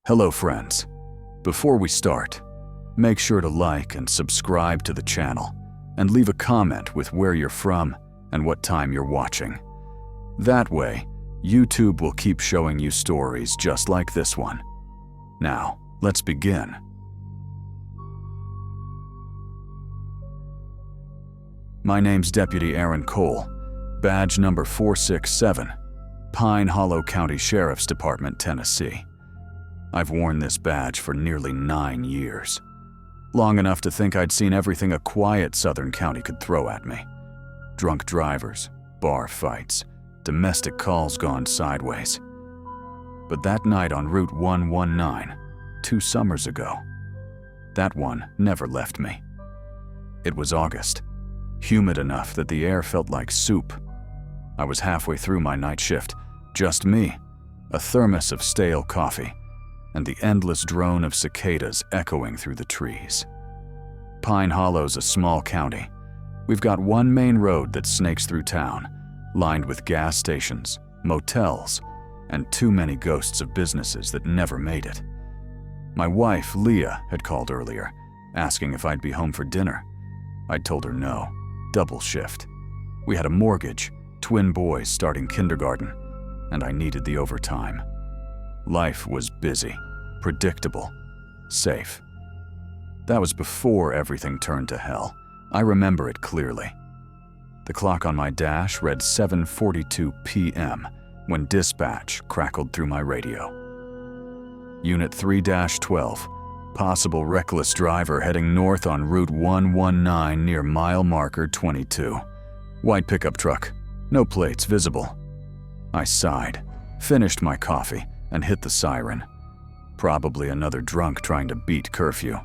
Hello friends. Before we start, make sure to like and subscribe to the channel and leave a comment with where you're from and what time you're watching. That way, YouTube will keep showing you stories just like this one. Now, let's begin. My name's Deputy Aaron Cole, badge number 467, Pine Hollow County Sheriff's Department, Tennessee. I've worn this badge for nearly 9 years. Long enough to think I'd seen everything a quiet southern county could throw at me. Drunk drivers, bar fights, domestic calls gone sideways. But that night on Route 119, 2 summers ago, that one never left me. It was August, humid enough that the air felt like soup. I was halfway through my night shift, just me, a thermos of stale coffee, and the endless drone of cicadas echoing through the trees. Pine Hollow's a small county. We've got one main road that snakes through town, lined with gas stations, motels, and too many ghosts of businesses that never made it. My wife, Leah, had called earlier, asking if I'd be home for dinner. I'd told her no, double shift. We had a mortgage, twin boys starting kindergarten, and I needed the overtime. Life was busy, predictable, safe. That was before everything turned to hell. I remember it clearly. The clock on my dash read 7:42 p.m. when dispatch crackled through my radio. Unit 3-12, possible reckless driver heading north on Route 119 near mile marker 22. White pickup truck, no plates visible. I sighed, finished my coffee, and hit the siren. Probably another drunk trying to beat curfew.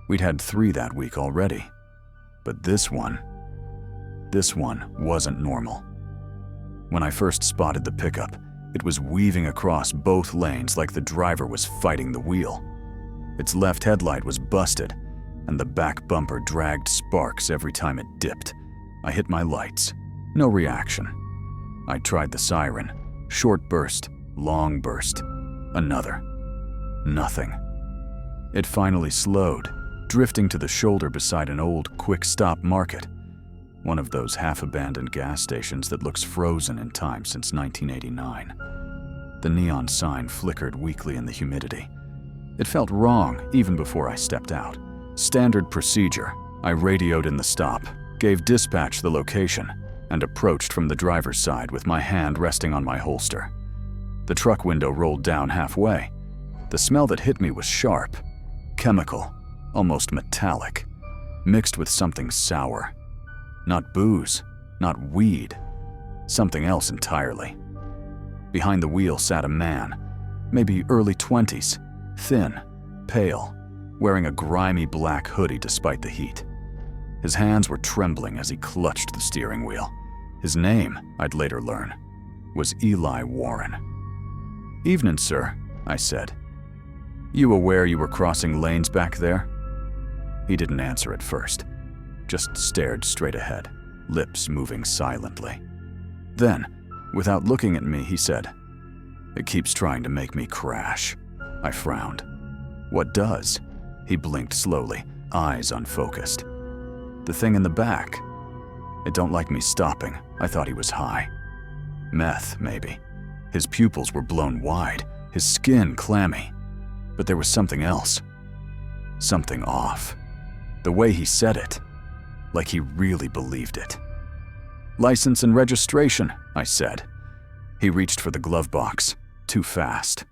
We'd had 3 that week already. But this one wasn't normal. When I first spotted the pickup, it was weaving across both lanes like the driver was fighting the wheel. Its left headlight was busted, and the back bumper dragged sparks every time it dipped. I hit my lights. No reaction. I tried the siren. Short burst, long burst, another. Nothing. It finally slowed, drifting to the shoulder beside an old quick-stop market, one of those half-abandoned gas stations that looks frozen in time since 1989. The neon sign flickered weakly in the humidity. It felt wrong even before I stepped out. Standard procedure. I radioed in the stop, gave dispatch the location, and approached from the driver's side with my hand resting on my holster. The truck window rolled down halfway. The smell that hit me was sharp, chemical, almost metallic, mixed with something sour. Not booze, not weed, something else entirely. Behind the wheel sat a man, maybe early 20s, thin, pale, wearing a grimy black hoodie despite the heat. His hands were trembling as he clutched the steering wheel. His name, I'd later learn, was Eli Warren. "Evening, sir," I said. "You aware you were crossing lanes back there?" He didn't answer at first, just stared straight ahead, lips moving silently. Then, without looking at me, he said, "It keeps trying to make me crash." I frowned. "What does?" He blinked slowly, eyes unfocused. "The thing in the back. It don't like me stopping." I thought he was high. Meth, maybe. His pupils were blown wide, his skin clammy. But there was something else. Something off. The way he said it, like he really believed it. "License and registration," I said. He reached for the glove box, too fast.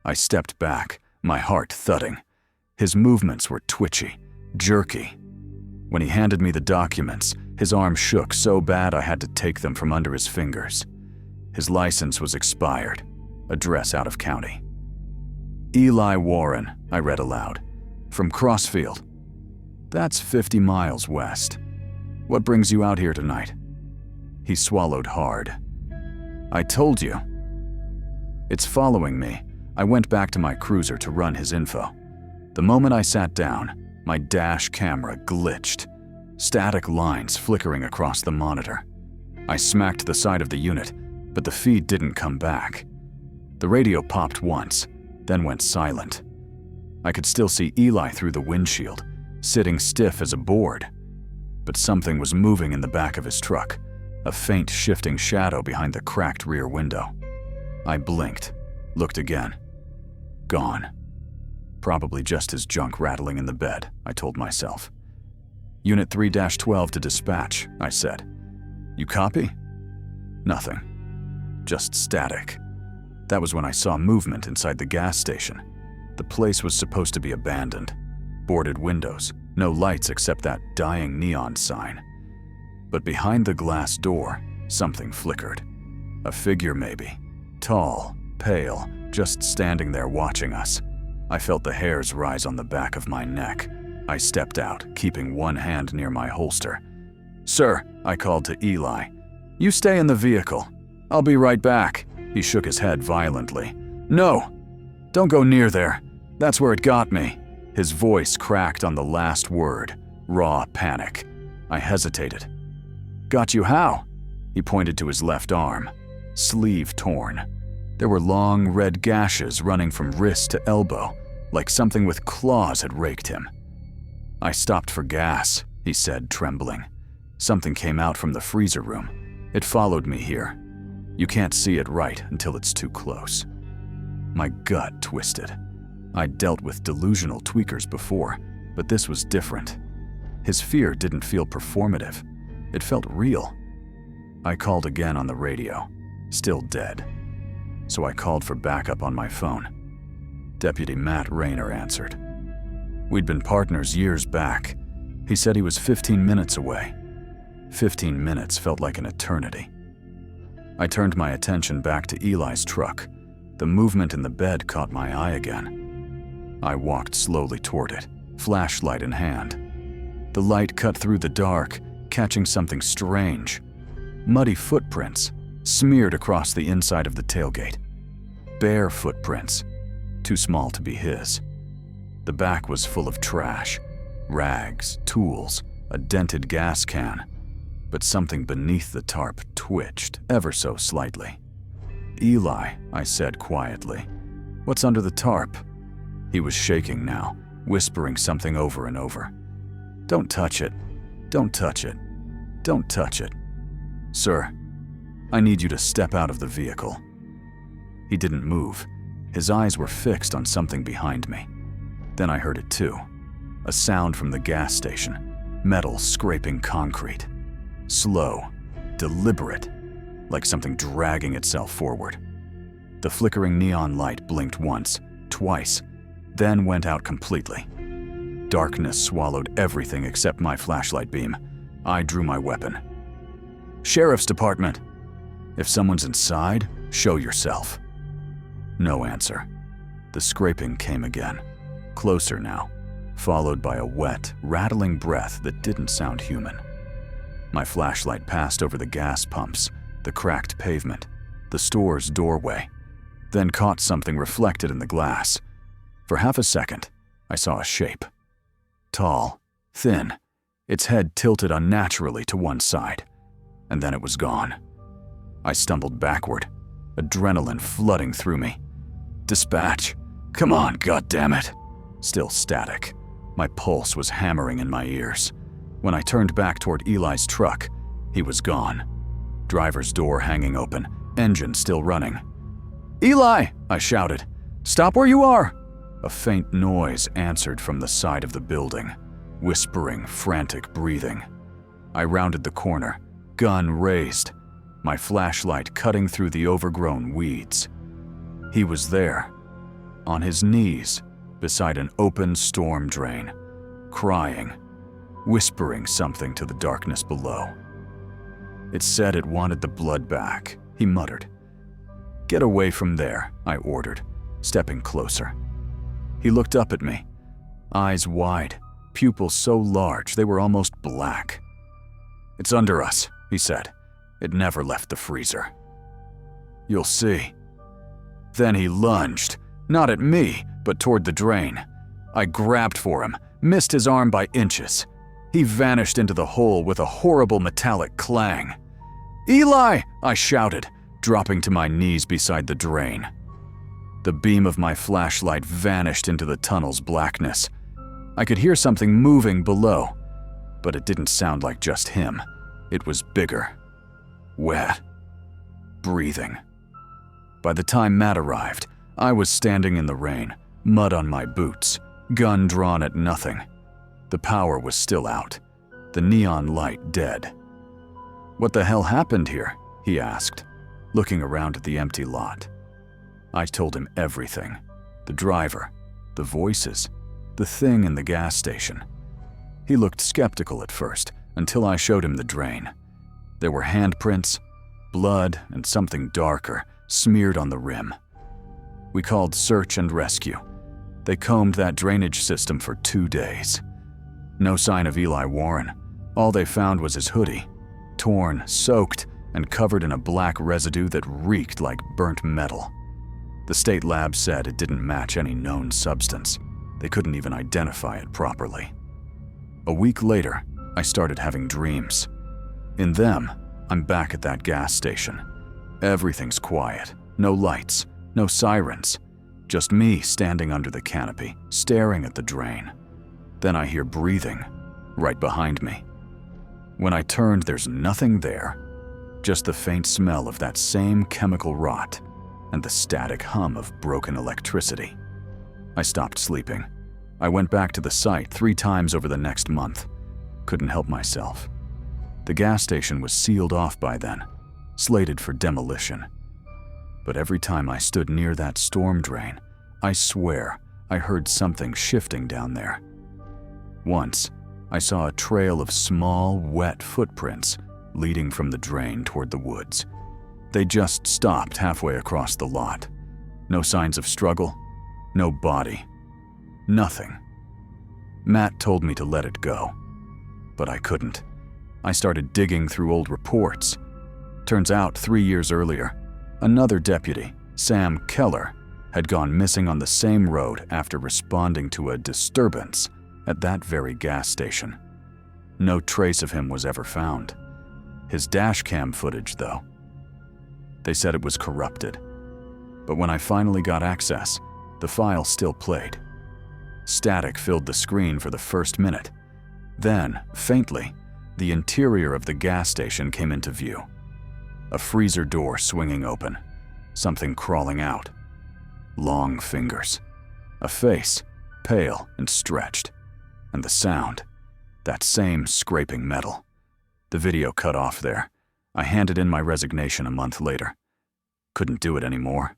I stepped back, my heart thudding. His movements were twitchy, jerky. When he handed me the documents, his arm shook so bad I had to take them from under his fingers. His license was expired, address out of county. "Eli Warren," I read aloud, "from Crossfield. That's 50 miles west. What brings you out here tonight?" He swallowed hard. "I told you." "It's following me." I went back to my cruiser to run his info. The moment I sat down, my dash camera glitched, static lines flickering across the monitor. I smacked the side of the unit, but the feed didn't come back. The radio popped once, then went silent. I could still see Eli through the windshield, sitting stiff as a board. But something was moving in the back of his truck, a faint shifting shadow behind the cracked rear window. I blinked, looked again. Gone. Probably just his junk rattling in the bed, I told myself. Unit 3-12 to dispatch, I said. You copy? Nothing. Just static. That was when I saw movement inside the gas station. The place was supposed to be abandoned. Boarded windows, no lights except that dying neon sign. But behind the glass door, something flickered. A figure maybe. Tall, pale, just standing there watching us. I felt the hairs rise on the back of my neck. I stepped out, keeping one hand near my holster. "Sir," I called to Eli. "You stay in the vehicle. I'll be right back." He shook his head violently. "No! Don't go near there. That's where it got me." His voice cracked on the last word, raw panic. I hesitated. "Got you how?" He pointed to his left arm. Sleeve torn. There were long red gashes running from wrist to elbow, like something with claws had raked him. "I stopped for gas," he said, trembling. "Something came out from the freezer room. It followed me here. You can't see it right until it's too close." My gut twisted. I'd dealt with delusional tweakers before, but this was different. His fear didn't feel performative. It felt real. I called again on the radio. Still dead. So I called for backup on my phone. Deputy Matt Rayner answered. We'd been partners years back. He said he was 15 minutes away. 15 minutes felt like an eternity. I turned my attention back to Eli's truck. The movement in the bed caught my eye again. I walked slowly toward it, flashlight in hand. The light cut through the dark, catching something strange. Muddy footprints, smeared across the inside of the tailgate. Bare footprints, too small to be his. The back was full of trash, rags, tools, a dented gas can. But something beneath the tarp twitched ever so slightly. "Eli," I said quietly, "what's under the tarp?" He was shaking now, whispering something over and over. "Don't touch it. Don't touch it. Don't touch it. Sir, I need you to step out of the vehicle." He didn't move. His eyes were fixed on something behind me. Then I heard it too. A sound from the gas station, metal scraping concrete. Slow, deliberate, like something dragging itself forward. The flickering neon light blinked once, twice, then went out completely. Darkness swallowed everything except my flashlight beam. I drew my weapon. "Sheriff's Department. If someone's inside, show yourself." No answer. The scraping came again, closer now, followed by a wet, rattling breath that didn't sound human. My flashlight passed over the gas pumps, the cracked pavement, the store's doorway, then caught something reflected in the glass. For half a second, I saw a shape. Tall, thin, its head tilted unnaturally to one side, and then it was gone. I stumbled backward, adrenaline flooding through me. "Dispatch! Come on, goddammit!" Still static. My pulse was hammering in my ears. When I turned back toward Eli's truck, he was gone. Driver's door hanging open, engine still running. "Eli!" I shouted. "Stop where you are!" A faint noise answered from the side of the building, whispering, frantic breathing. I rounded the corner, gun raised, my flashlight cutting through the overgrown weeds. He was there, on his knees, beside an open storm drain, crying, whispering something to the darkness below. It said it wanted the blood back, he muttered. "Get away from there," I ordered, stepping closer. He looked up at me, eyes wide, pupils so large they were almost black. "It's under us," he said. "It never left the freezer." "You'll see." Then he lunged, not at me, but toward the drain. I grabbed for him, missed his arm by inches. He vanished into the hole with a horrible metallic clang. "Eli!" I shouted, dropping to my knees beside the drain. The beam of my flashlight vanished into the tunnel's blackness. I could hear something moving below, but it didn't sound like just him. It was bigger, wet, breathing. By the time Matt arrived, I was standing in the rain, mud on my boots, gun drawn at nothing. The power was still out, the neon light dead. "What the hell happened here?" he asked, looking around at the empty lot. I told him everything. The driver, the voices, the thing in the gas station. He looked skeptical at first, until I showed him the drain. There were handprints, blood, and something darker smeared on the rim. We called search and rescue. They combed that drainage system for 2 days. No sign of Eli Warren. All they found was his hoodie, torn, soaked, and covered in a black residue that reeked like burnt metal. The state lab said it didn't match any known substance. They couldn't even identify it properly. A week later, I started having dreams. In them, I'm back at that gas station. Everything's quiet, no lights, no sirens, just me standing under the canopy, staring at the drain. Then I hear breathing, right behind me. When I turned, there's nothing there, just the faint smell of that same chemical rot and the static hum of broken electricity. I stopped sleeping. I went back to the site 3 times over the next month. Couldn't help myself. The gas station was sealed off by then, slated for demolition. But every time I stood near that storm drain, I swear I heard something shifting down there. Once, I saw a trail of small, wet footprints leading from the drain toward the woods. They just stopped halfway across the lot. No signs of struggle, no body, nothing. Matt told me to let it go, but I couldn't. I started digging through old reports. Turns out 3 years earlier, another deputy, Sam Keller, had gone missing on the same road after responding to a disturbance at that very gas station. No trace of him was ever found. His dashcam footage, though. They said it was corrupted. But when I finally got access, the file still played. Static filled the screen for the first minute. Then, faintly, the interior of the gas station came into view. A freezer door swinging open, something crawling out. Long fingers. A face, pale and stretched. And the sound, that same scraping metal. The video cut off there. I handed in my resignation a month later. Couldn't do it anymore.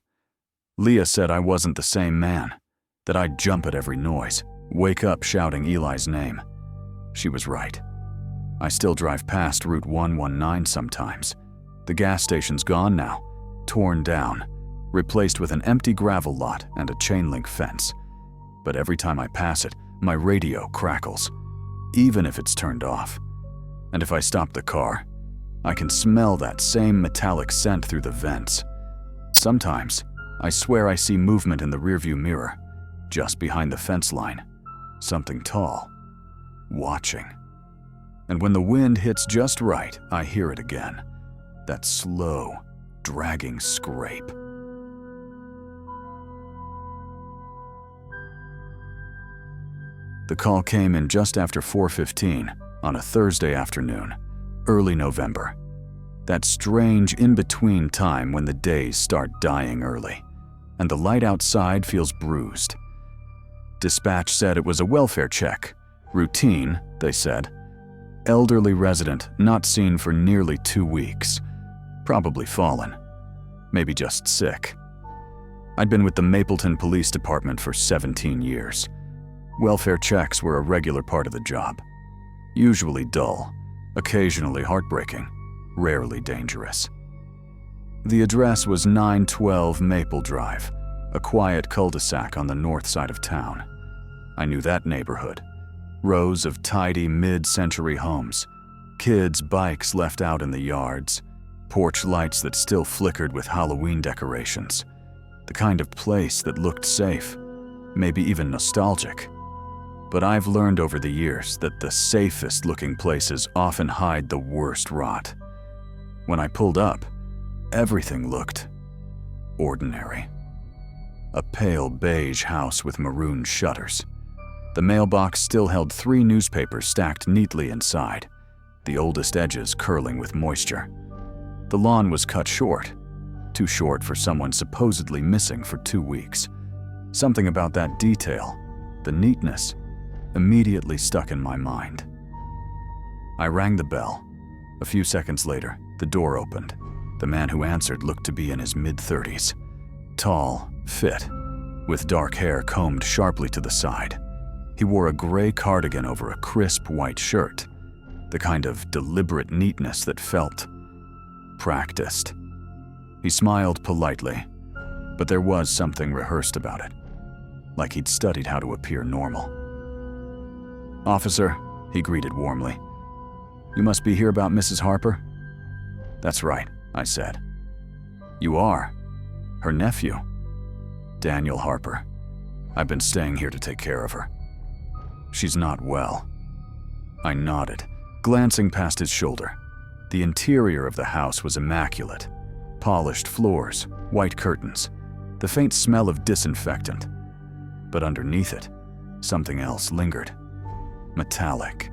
Leah said I wasn't the same man, that I'd jump at every noise, wake up shouting Eli's name. She was right. I still drive past Route 119 sometimes. The gas station's gone now, torn down, replaced with an empty gravel lot and a chain link fence. But every time I pass it, my radio crackles, even if it's turned off. And if I stop the car, I can smell that same metallic scent through the vents. Sometimes, I swear I see movement in the rearview mirror, just behind the fence line. Something tall, watching. And when the wind hits just right, I hear it again. That slow, dragging scrape. The call came in just after 4:15 on a Thursday afternoon, early November. That strange in-between time when the days start dying early, and the light outside feels bruised. Dispatch said it was a welfare check. Routine, they said. Elderly resident not seen for nearly 2 weeks. Probably fallen. Maybe just sick. I'd been with the Mapleton Police Department for 17 years. Welfare checks were a regular part of the job. Usually dull, occasionally heartbreaking, rarely dangerous. The address was 912 Maple Drive, a quiet cul-de-sac on the north side of town. I knew that neighborhood. Rows of tidy mid-century homes, kids' bikes left out in the yards, porch lights that still flickered with Halloween decorations. The kind of place that looked safe, maybe even nostalgic. But I've learned over the years that the safest looking places often hide the worst rot. When I pulled up, everything looked ordinary. a pale beige house with maroon shutters. The mailbox still held 3 newspapers stacked neatly inside, the oldest edges curling with moisture. The lawn was cut short, too short for someone supposedly missing for 2 weeks. Something about that detail, the neatness, immediately stuck in my mind. I rang the bell. A few seconds later, the door opened. The man who answered looked to be in his mid-30s. Tall, fit, with dark hair combed sharply to the side. He wore a gray cardigan over a crisp white shirt, the kind of deliberate neatness that felt practiced. He smiled politely, but there was something rehearsed about it, like he'd studied how to appear normal. "Officer," he greeted warmly. "You must be here about Mrs. Harper?" "That's right," I said. "You are? Her nephew?" "Daniel Harper. I've been staying here to take care of her. She's not well." I nodded, glancing past his shoulder. The interior of the house was immaculate. Polished floors, white curtains, the faint smell of disinfectant. But underneath it, something else lingered. Metallic,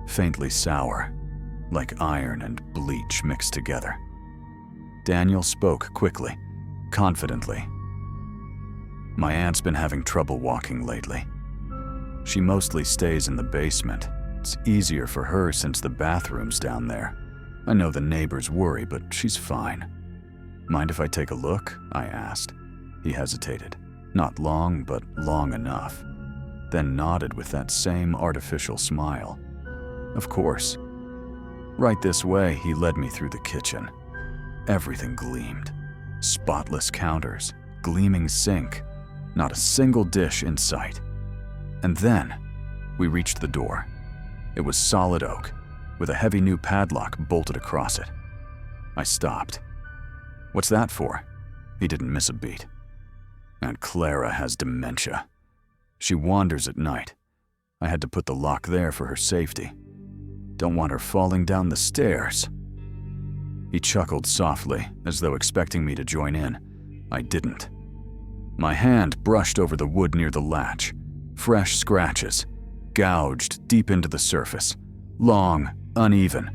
faintly sour, like iron and bleach mixed together. Daniel spoke quickly, confidently. "My aunt's been having trouble walking lately. She mostly stays in the basement. It's easier for her since the bathroom's down there. I know the neighbors worry, but she's fine." "Mind if I take a look?" I asked. He hesitated. Not long, but long enough. Then nodded with that same artificial smile. "Of course." Right this way, he led me through the kitchen. Everything gleamed. Spotless counters, gleaming sink, not a single dish in sight. And then, we reached the door. It was solid oak, with a heavy new padlock bolted across it. I stopped. "What's that for?" He didn't miss a beat. "Aunt Clara has dementia. She wanders at night. I had to put the lock there for her safety. Don't want her falling down the stairs." He chuckled softly, as though expecting me to join in. I didn't. My hand brushed over the wood near the latch. Fresh scratches, gouged deep into the surface. Long, uneven,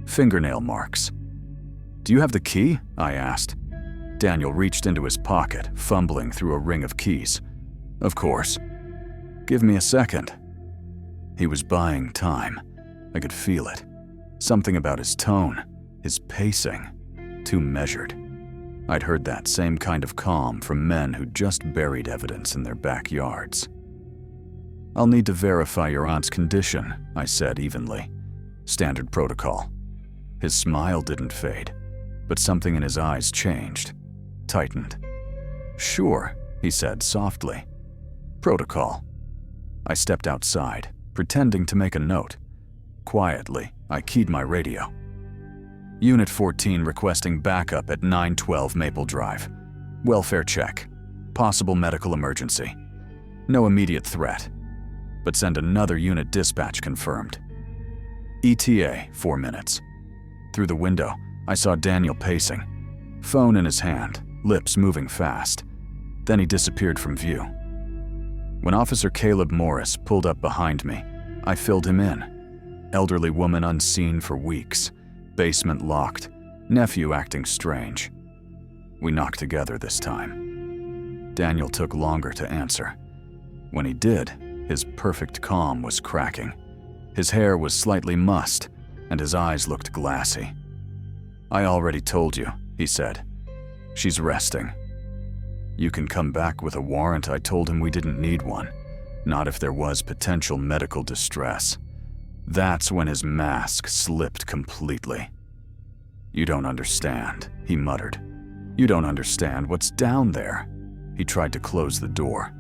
fingernail marks. "Do you have the key?" I asked. Daniel reached into his pocket, fumbling through a ring of keys. "Of course." "Give me a second." He was buying time. I could feel it. Something about his tone, his pacing, too measured. I'd heard that same kind of calm from men who just buried evidence in their backyards. "I'll need to verify your aunt's condition," I said evenly. Standard protocol. His smile didn't fade, but something in his eyes changed, tightened. "Sure," he said softly. "Protocol." I stepped outside, pretending to make a note. Quietly, I keyed my radio. "Unit 14 requesting backup at 912 Maple Drive. Welfare check. Possible medical emergency. No immediate threat. But send another unit dispatch confirmed. ETA, 4 minutes. Through the window, I saw Daniel pacing. Phone in his hand, lips moving fast. Then he disappeared from view. When Officer Caleb Morris pulled up behind me, I filled him in. Elderly woman unseen for weeks. Basement locked. Nephew acting strange. We knocked together this time. Daniel took longer to answer. When he did, his perfect calm was cracking. His hair was slightly mussed, and his eyes looked glassy. "I already told you," he said. "She's resting." "You can come back with a warrant." I told him we didn't need one, not if there was potential medical distress. That's when his mask slipped completely. "You don't understand," he muttered. "You don't understand what's down there." He tried to close the door.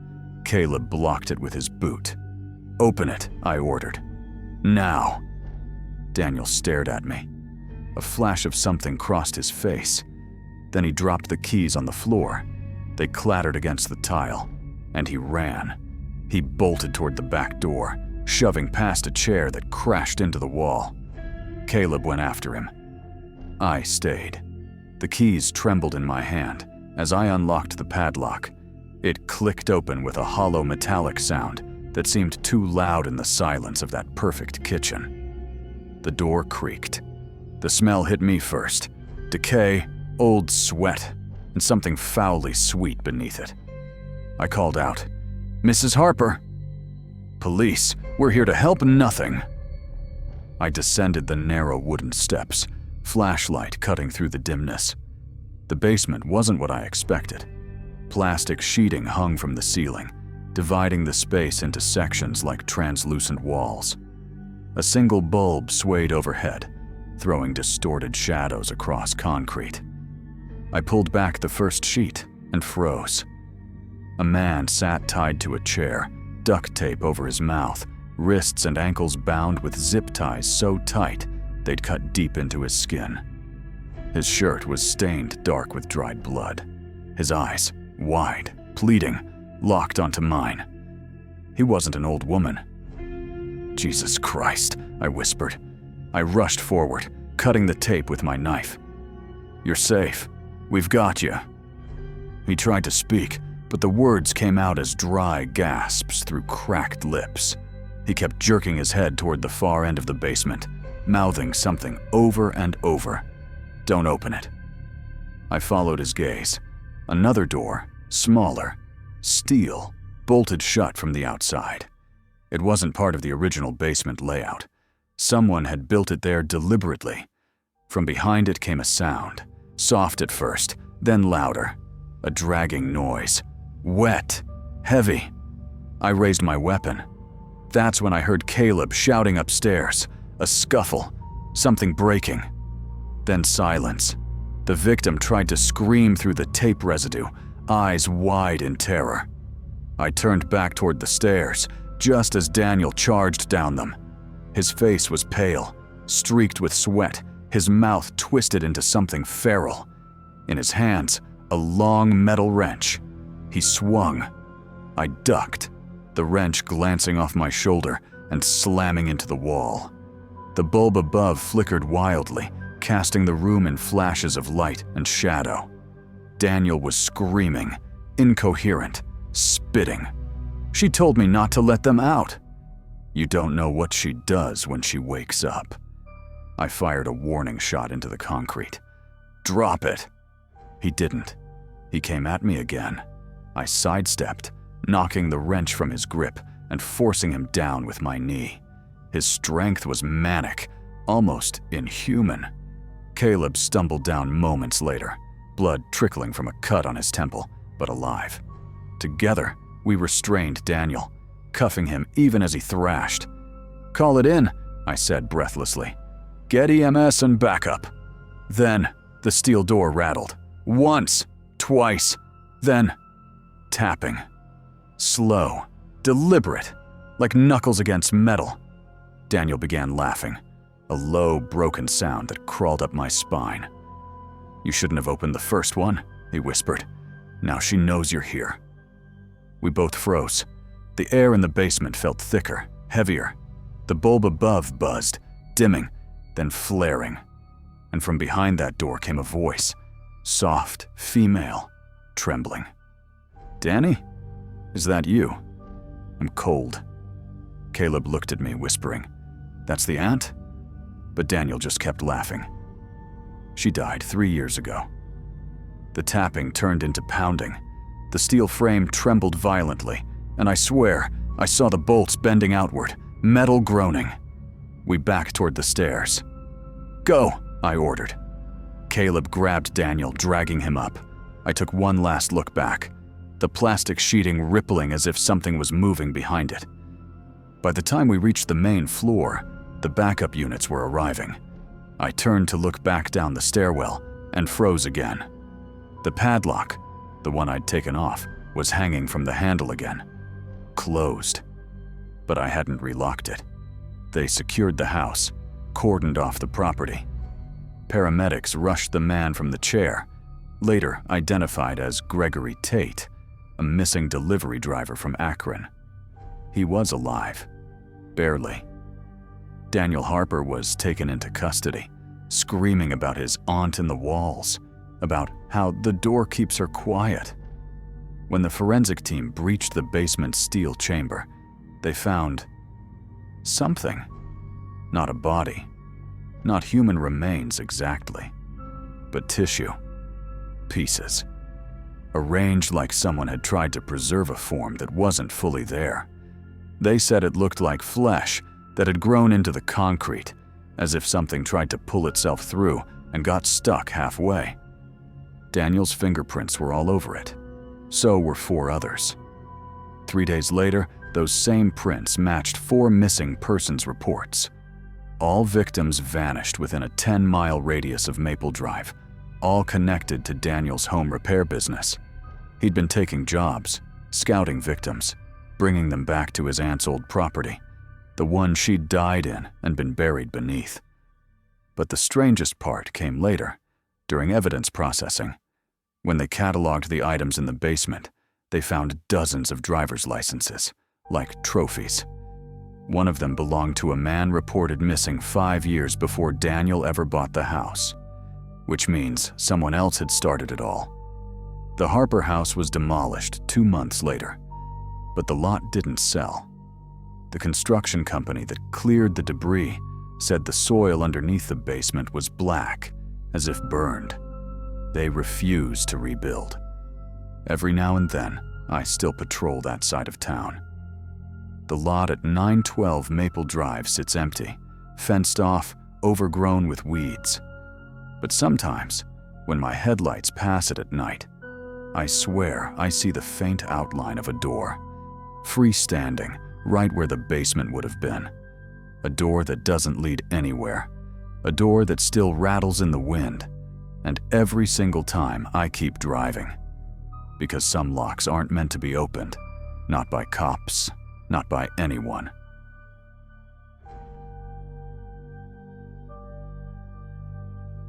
Caleb blocked it with his boot. "Open it," I ordered. "Now." Daniel stared at me. A flash of something crossed his face. Then he dropped the keys on the floor. They clattered against the tile, and he ran. He bolted toward the back door, shoving past a chair that crashed into the wall. Caleb went after him. I stayed. The keys trembled in my hand as I unlocked the padlock. It clicked open with a hollow metallic sound that seemed too loud in the silence of that perfect kitchen. The door creaked. The smell hit me first. Decay, old sweat, and something foully sweet beneath it. I called out, "Mrs. Harper!" "Police, we're here to help nothing." I descended the narrow wooden steps, flashlight cutting through the dimness. The basement wasn't what I expected. Plastic sheeting hung from the ceiling, dividing the space into sections like translucent walls. A single bulb swayed overhead, throwing distorted shadows across concrete. I pulled back the first sheet and froze. A man sat tied to a chair, duct tape over his mouth, wrists and ankles bound with zip ties so tight they'd cut deep into his skin. His shirt was stained dark with dried blood. His eyes, wide, pleading, locked onto mine. He wasn't an old woman. "Jesus Christ," I whispered. I rushed forward, cutting the tape with my knife. "You're safe. We've got you." He tried to speak, but the words came out as dry gasps through cracked lips. He kept jerking his head toward the far end of the basement, mouthing something over and over. "Don't open it." I followed his gaze. Another door, smaller, steel, bolted shut from the outside. It wasn't part of the original basement layout. Someone had built it there deliberately. From behind it came a sound, soft at first, then louder. A dragging noise. Wet. Heavy. I raised my weapon. That's when I heard Caleb shouting upstairs. A scuffle. Something breaking. Then silence. The victim tried to scream through the tape residue, eyes wide in terror. I turned back toward the stairs, just as Daniel charged down them. His face was pale, streaked with sweat, his mouth twisted into something feral. In his hands, a long metal wrench. He swung. I ducked, the wrench glancing off my shoulder and slamming into the wall. The bulb above flickered wildly, casting the room in flashes of light and shadow. Daniel was screaming, incoherent, spitting. "She told me not to let them out." "You don't know what she does when she wakes up." I fired a warning shot into the concrete. "Drop it." He didn't. He came at me again. I sidestepped, knocking the wrench from his grip and forcing him down with my knee. His strength was manic, almost inhuman. Caleb stumbled down moments later, blood trickling from a cut on his temple, but alive. Together, we restrained Daniel, cuffing him even as he thrashed. "Call it in," I said breathlessly. "Get EMS and backup." Then, the steel door rattled. Once, twice, then tapping. Slow, deliberate, like knuckles against metal. Daniel began laughing, a low, broken sound that crawled up my spine. "You shouldn't have opened the first one," he whispered. "Now she knows you're here." We both froze. The air in the basement felt thicker, heavier. The bulb above buzzed, dimming, then flaring. And from behind that door came a voice, soft, female, trembling. "Danny? Is that you?" I'm cold. Caleb looked at me, whispering, "That's the aunt?" But Daniel just kept laughing. "She died 3 years ago." The tapping turned into pounding. The steel frame trembled violently, and I swear I saw the bolts bending outward, metal groaning. We backed toward the stairs. "Go," I ordered. Caleb grabbed Daniel, dragging him up. I took one last look back, the plastic sheeting rippling as if something was moving behind it. By the time we reached the main floor, the backup units were arriving. I turned to look back down the stairwell and froze again. The padlock, the one I'd taken off, was hanging from the handle again. Closed. But I hadn't relocked it. They secured the house, cordoned off the property. Paramedics rushed the man from the chair, later identified as Gregory Tate, a missing delivery driver from Akron. He was alive. Barely. Daniel Harper was taken into custody, screaming about his aunt in the walls, about how the door keeps her quiet. When the forensic team breached the basement's steel chamber, they found something. Not a body, not human remains exactly, but tissue, pieces, arranged like someone had tried to preserve a form that wasn't fully there. They said it looked like flesh that had grown into the concrete, as if something tried to pull itself through and got stuck halfway. Daniel's fingerprints were all over it. So were 4 others. 3 days later, those same prints matched 4 missing persons reports. All victims vanished within a 10-mile radius of Maple Drive, all connected to Daniel's home repair business. He'd been taking jobs, scouting victims, bringing them back to his aunt's old property, the one she'd died in and been buried beneath. But the strangest part came later, during evidence processing. When they cataloged the items in the basement, they found dozens of driver's licenses, like trophies. One of them belonged to a man reported missing 5 years before Daniel ever bought the house, which means someone else had started it all. The Harper house was demolished 2 months later, but the lot didn't sell. The construction company that cleared the debris said the soil underneath the basement was black, as if burned. They refused to rebuild. Every now and then, I still patrol that side of town. The lot at 912 Maple Drive sits empty, fenced off, overgrown with weeds. But sometimes, when my headlights pass it at night, I swear I see the faint outline of a door, freestanding right where the basement would have been. A door that doesn't lead anywhere, a door that still rattles in the wind, and every single time I keep driving. Because some locks aren't meant to be opened, not by cops, not by anyone.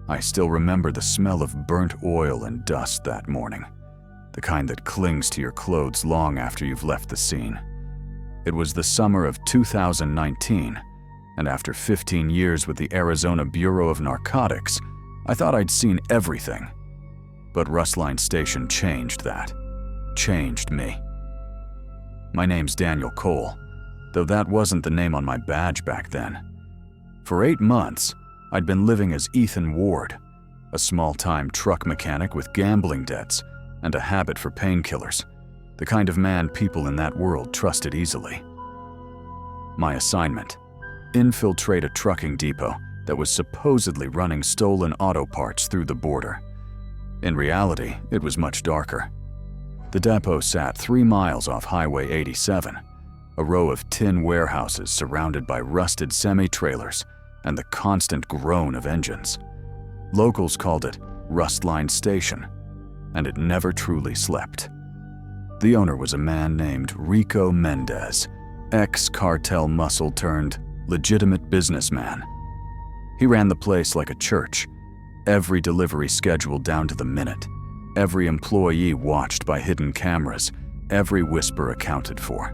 I still remember the smell of burnt oil and dust that morning, the kind that clings to your clothes long after you've left the scene. It was the summer of 2019, and after 15 years with the Arizona Bureau of Narcotics, I thought I'd seen everything. But Rustline Station changed that. Changed me. My name's Daniel Cole, though that wasn't the name on my badge back then. For 8 months, I'd been living as Ethan Ward, a small-time truck mechanic with gambling debts and a habit for painkillers, the kind of man people in that world trusted easily. My assignment: infiltrate a trucking depot that was supposedly running stolen auto parts through the border. In reality, it was much darker. The depot sat 3 miles off Highway 87, a row of tin warehouses surrounded by rusted semi-trailers and the constant groan of engines. Locals called it Rustline Station, and it never truly slept. The owner was a man named Rico Mendez, ex-cartel muscle turned legitimate businessman. He ran the place like a church, every delivery scheduled down to the minute, every employee watched by hidden cameras, every whisper accounted for.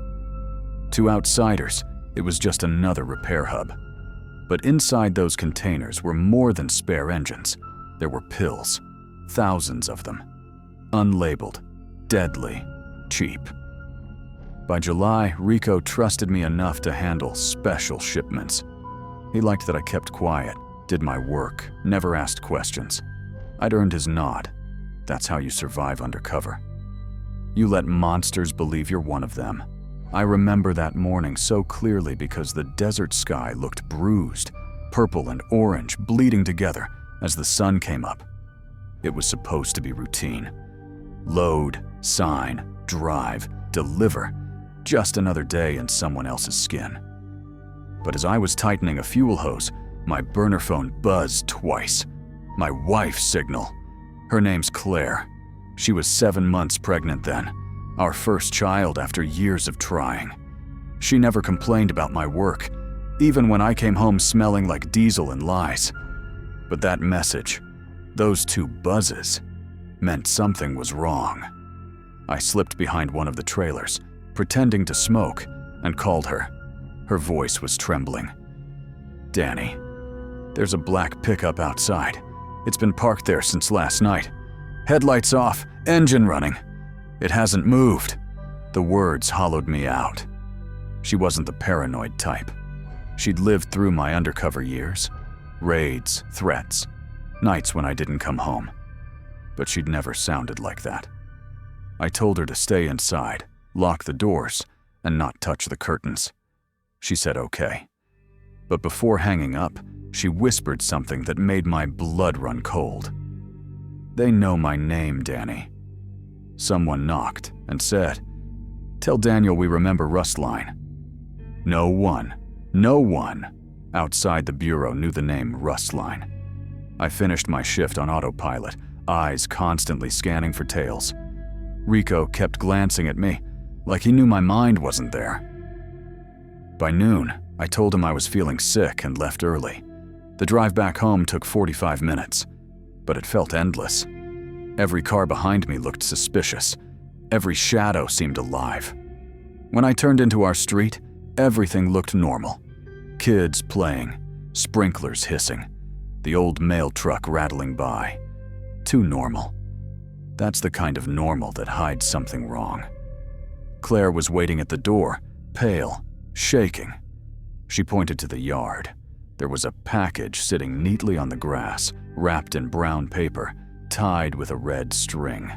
To outsiders, it was just another repair hub. But inside those containers were more than spare engines. There were pills, thousands of them, unlabeled, deadly, cheap. By July, Rico trusted me enough to handle special shipments. He liked that I kept quiet, did my work, never asked questions. I'd earned his nod. That's how you survive undercover. You let monsters believe you're one of them. I remember that morning so clearly because the desert sky looked bruised, purple and orange bleeding together as the sun came up. It was supposed to be routine. Load, sign, drive, deliver. Just another day in someone else's skin. But as I was tightening a fuel hose, my burner phone buzzed twice. My wife's signal. Her name's Claire. She was 7 months pregnant then, our first child after years of trying. She never complained about my work, even when I came home smelling like diesel and lies. But that message, those 2 buzzes, meant something was wrong. I slipped behind one of the trailers, pretending to smoke, and called her. Her voice was trembling. "Danny, there's a black pickup outside. It's been parked there since last night. Headlights off, engine running. It hasn't moved." The words hollowed me out. She wasn't the paranoid type. She'd lived through my undercover years. Raids, threats, nights when I didn't come home. But she'd never sounded like that. I told her to stay inside, lock the doors, and not touch the curtains. She said okay. But before hanging up, she whispered something that made my blood run cold. "They know my name, Danny." Someone knocked and said, "Tell Daniel we remember Rustline." No one outside the bureau knew the name Rustline. I finished my shift on autopilot, eyes constantly scanning for tails. Rico kept glancing at me, like he knew my mind wasn't there. By noon, I told him I was feeling sick and left early. The drive back home took 45 minutes, but it felt endless. Every car behind me looked suspicious. Every shadow seemed alive. When I turned into our street, everything looked normal. Kids playing, sprinklers hissing, the old mail truck rattling by. Too normal. That's the kind of normal that hides something wrong. Claire was waiting at the door, pale, shaking. She pointed to the yard. There was a package sitting neatly on the grass, wrapped in brown paper, tied with a red string.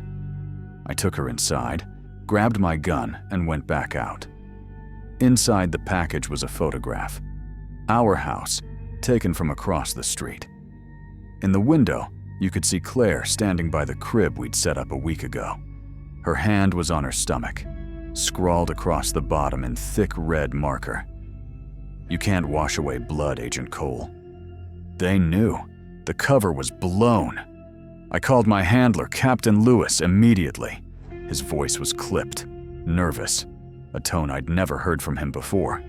I took her inside, grabbed my gun, and went back out. Inside the package was a photograph. Our house, taken from across the street. In the window, you could see Claire standing by the crib we'd set up a week ago. Her hand was on her stomach, scrawled across the bottom in thick red marker. "You can't wash away blood, Agent Cole." They knew. The cover was blown. I called my handler, Captain Lewis, immediately. His voice was clipped, nervous, a tone I'd never heard from him before.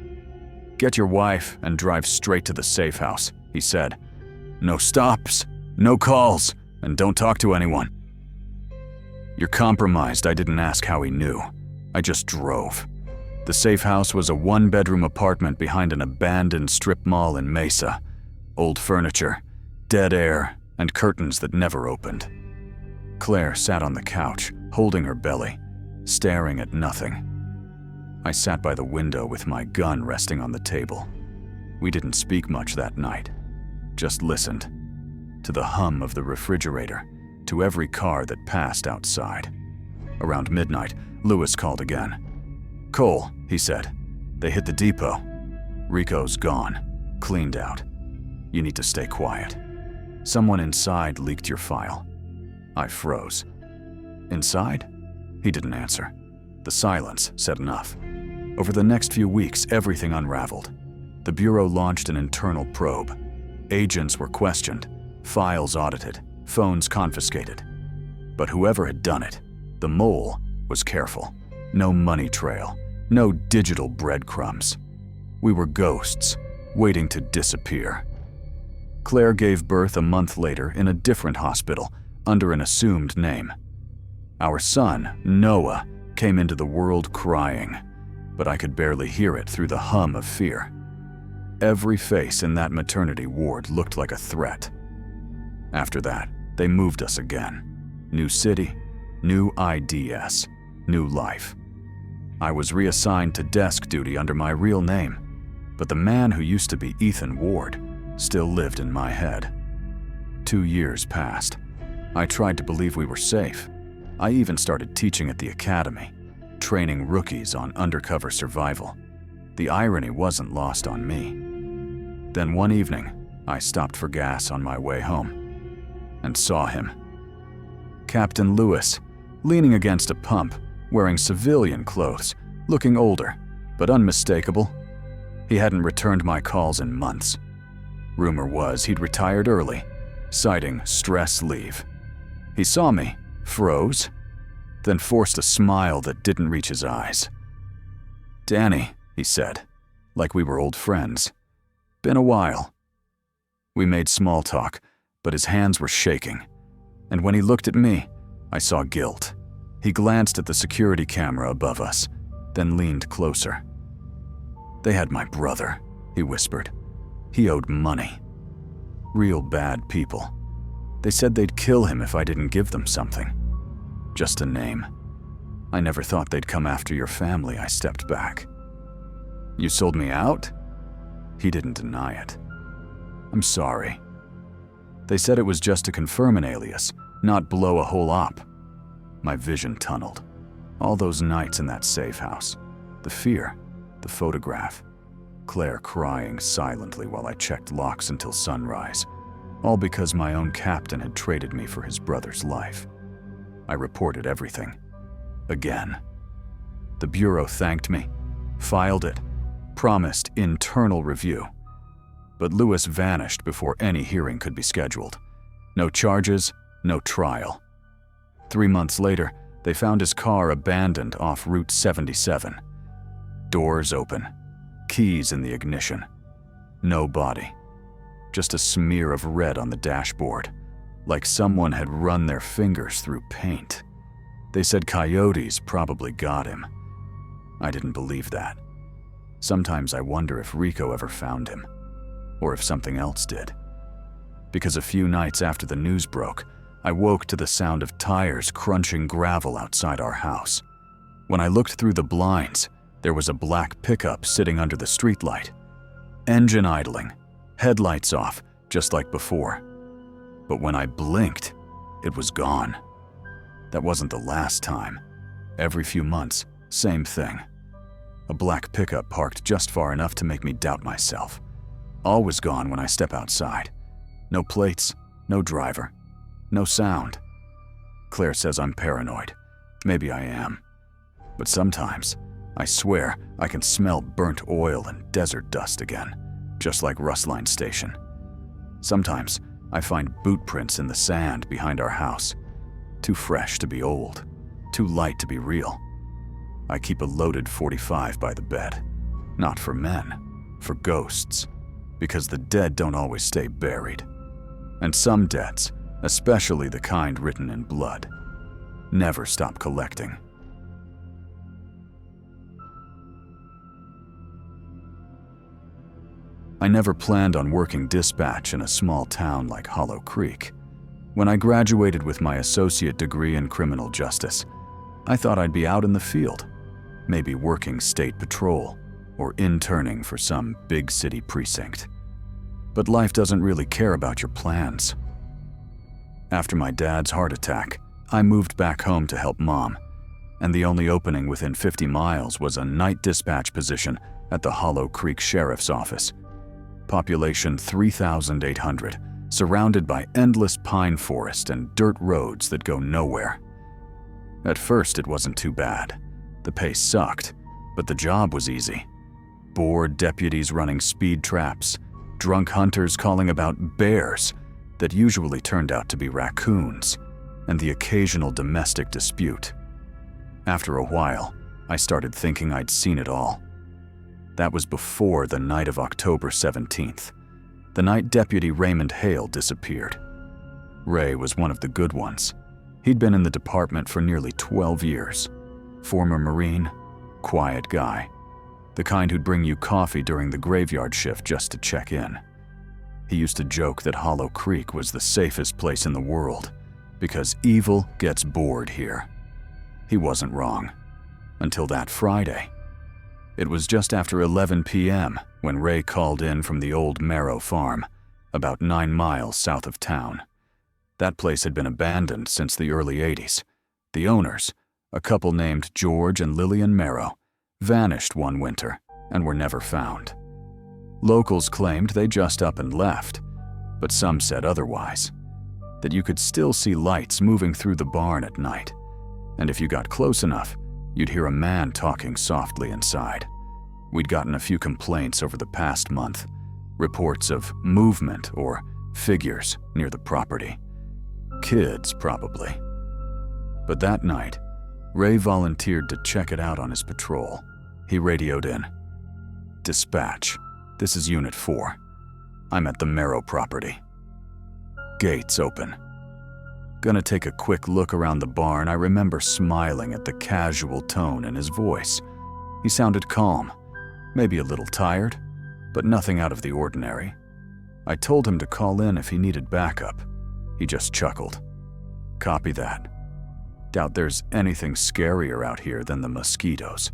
"Get your wife and drive straight to the safe house," he said. "No stops, no calls, and don't talk to anyone." "You're compromised." I didn't ask how he knew. I just drove. The safe house was a one-bedroom apartment behind an abandoned strip mall in Mesa. Old furniture, dead air, and curtains that never opened. Claire sat on the couch, holding her belly, staring at nothing. I sat by the window with my gun resting on the table. We didn't speak much that night, just listened. To the hum of the refrigerator, to every car that passed outside. Around midnight, Lewis called again. "Cole," he said, "they hit the depot. Rico's gone, cleaned out. You need to stay quiet. Someone inside leaked your file." I froze. "Inside?" He didn't answer. The silence said enough. Over the next few weeks, everything unraveled. The Bureau launched an internal probe. Agents were questioned, files audited, phones confiscated. But whoever had done it, the mole, was careful. No money trail, no digital breadcrumbs. We were ghosts, waiting to disappear. Claire gave birth a month later in a different hospital, under an assumed name. Our son, Noah, came into the world crying, but I could barely hear it through the hum of fear. Every face in that maternity ward looked like a threat. After that, they moved us again. New city, new IDS, new life. I was reassigned to desk duty under my real name, but the man who used to be Ethan Ward still lived in my head. 2 years passed. I tried to believe we were safe. I even started teaching at the academy, training rookies on undercover survival. The irony wasn't lost on me. Then one evening, I stopped for gas on my way home and saw him. Captain Lewis, leaning against a pump, wearing civilian clothes, looking older, but unmistakable. He hadn't returned my calls in months. Rumor was he'd retired early, citing stress leave. He saw me, froze, then forced a smile that didn't reach his eyes. "Danny," he said, like we were old friends. "Been a while." We made small talk, but his hands were shaking. And when he looked at me, I saw guilt. He glanced at the security camera above us, then leaned closer. "They had my brother," he whispered. "He owed money. Real bad people. They said they'd kill him if I didn't give them something. Just a name. I never thought they'd come after your family, I stepped back. You sold me out? He didn't deny it. I'm sorry. They said it was just to confirm an alias, not blow a whole op. My vision tunneled. All those nights in that safe house. The fear, the photograph. Claire crying silently while I checked locks until sunrise. All because my own captain had traded me for his brother's life. I reported everything. Again. The Bureau thanked me, filed it, promised internal review. But Lewis vanished before any hearing could be scheduled. No charges, no trial. 3 months later, they found his car abandoned off Route 77. Doors open, keys in the ignition. No body. Just a smear of red on the dashboard, like someone had run their fingers through paint. They said coyotes probably got him. I didn't believe that. Sometimes I wonder if Rico ever found him, or if something else did. Because a few nights after the news broke, I woke to the sound of tires crunching gravel outside our house. When I looked through the blinds, there was a black pickup sitting under the streetlight. Engine idling, headlights off, just like before. But when I blinked, it was gone. That wasn't the last time. Every few months, same thing. A black pickup parked just far enough to make me doubt myself. Always gone when I step outside. No plates, no driver, no sound. Claire says I'm paranoid. Maybe I am. But sometimes, I swear, I can smell burnt oil and desert dust again, just like Rustline Station. Sometimes, I find boot prints in the sand behind our house. Too fresh to be old, too light to be real. I keep a loaded .45 by the bed. Not for men, for ghosts. Because the dead don't always stay buried. And some deads, especially the kind written in blood, never stop collecting. I never planned on working dispatch in a small town like Hollow Creek. When I graduated with my associate degree in criminal justice, I thought I'd be out in the field, maybe working state patrol or interning for some big city precinct. But life doesn't really care about your plans. After my dad's heart attack, I moved back home to help Mom, and the only opening within 50 miles was a night dispatch position at the Hollow Creek Sheriff's Office. Population 3,800, surrounded by endless pine forest and dirt roads that go nowhere. At first, it wasn't too bad. The pay sucked, but the job was easy. Bored deputies running speed traps, drunk hunters calling about bears that usually turned out to be raccoons, and the occasional domestic dispute. After a while, I started thinking I'd seen it all. That was before the night of October 17th, the night Deputy Raymond Hale disappeared. Ray was one of the good ones. He'd been in the department for nearly 12 years. Former Marine, quiet guy. The kind who'd bring you coffee during the graveyard shift just to check in. He used to joke that Hollow Creek was the safest place in the world because evil gets bored here. He wasn't wrong. Until that Friday. It was just after 11 p.m. when Ray called in from the old Marrow farm, about 9 miles south of town. That place had been abandoned since the early 80s. The owners, a couple named George and Lillian Marrow, vanished one winter and were never found. Locals claimed they just up and left, but some said otherwise, that you could still see lights moving through the barn at night, and if you got close enough, you'd hear a man talking softly inside. We'd gotten a few complaints over the past month, reports of movement or figures near the property. Kids, probably. But that night, Ray volunteered to check it out on his patrol. He radioed in. "Dispatch, this is Unit 4. I'm at the Marrow property. Gates open." Gonna take a quick look around the barn, I remember smiling at the casual tone in his voice. He sounded calm, maybe a little tired, but nothing out of the ordinary. I told him to call in if he needed backup. He just chuckled. "Copy that." Doubt there's anything scarier out here than the mosquitoes.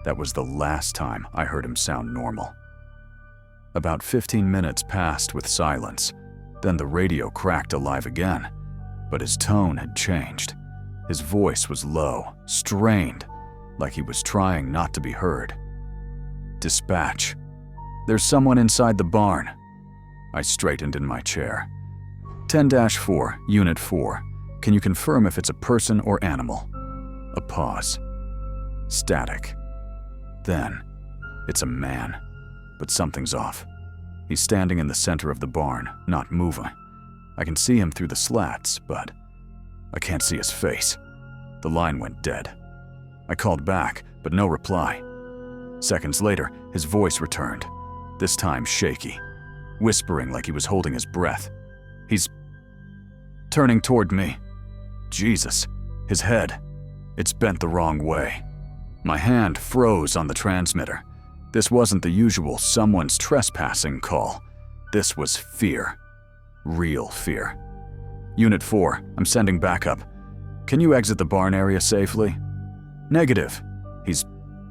That was the last time I heard him sound normal. About 15 minutes passed with silence. Then the radio cracked alive again, but his tone had changed. His voice was low, strained, like he was trying not to be heard. "Dispatch. There's someone inside the barn." I straightened in my chair. 10-4, Unit 4. Can you confirm if it's a person or animal? A pause. Static. Then, it's a man. But something's off. He's standing in the center of the barn, not moving. I can see him through the slats, but I can't see his face. The line went dead. I called back, but no reply. Seconds later, his voice returned, this time shaky, whispering like he was holding his breath. He's turning toward me. Jesus, his head. It's bent the wrong way. My hand froze on the transmitter. This wasn't the usual someone's trespassing call. This was fear. Real fear. Unit 4, I'm sending backup. Can you exit the barn area safely? Negative. He's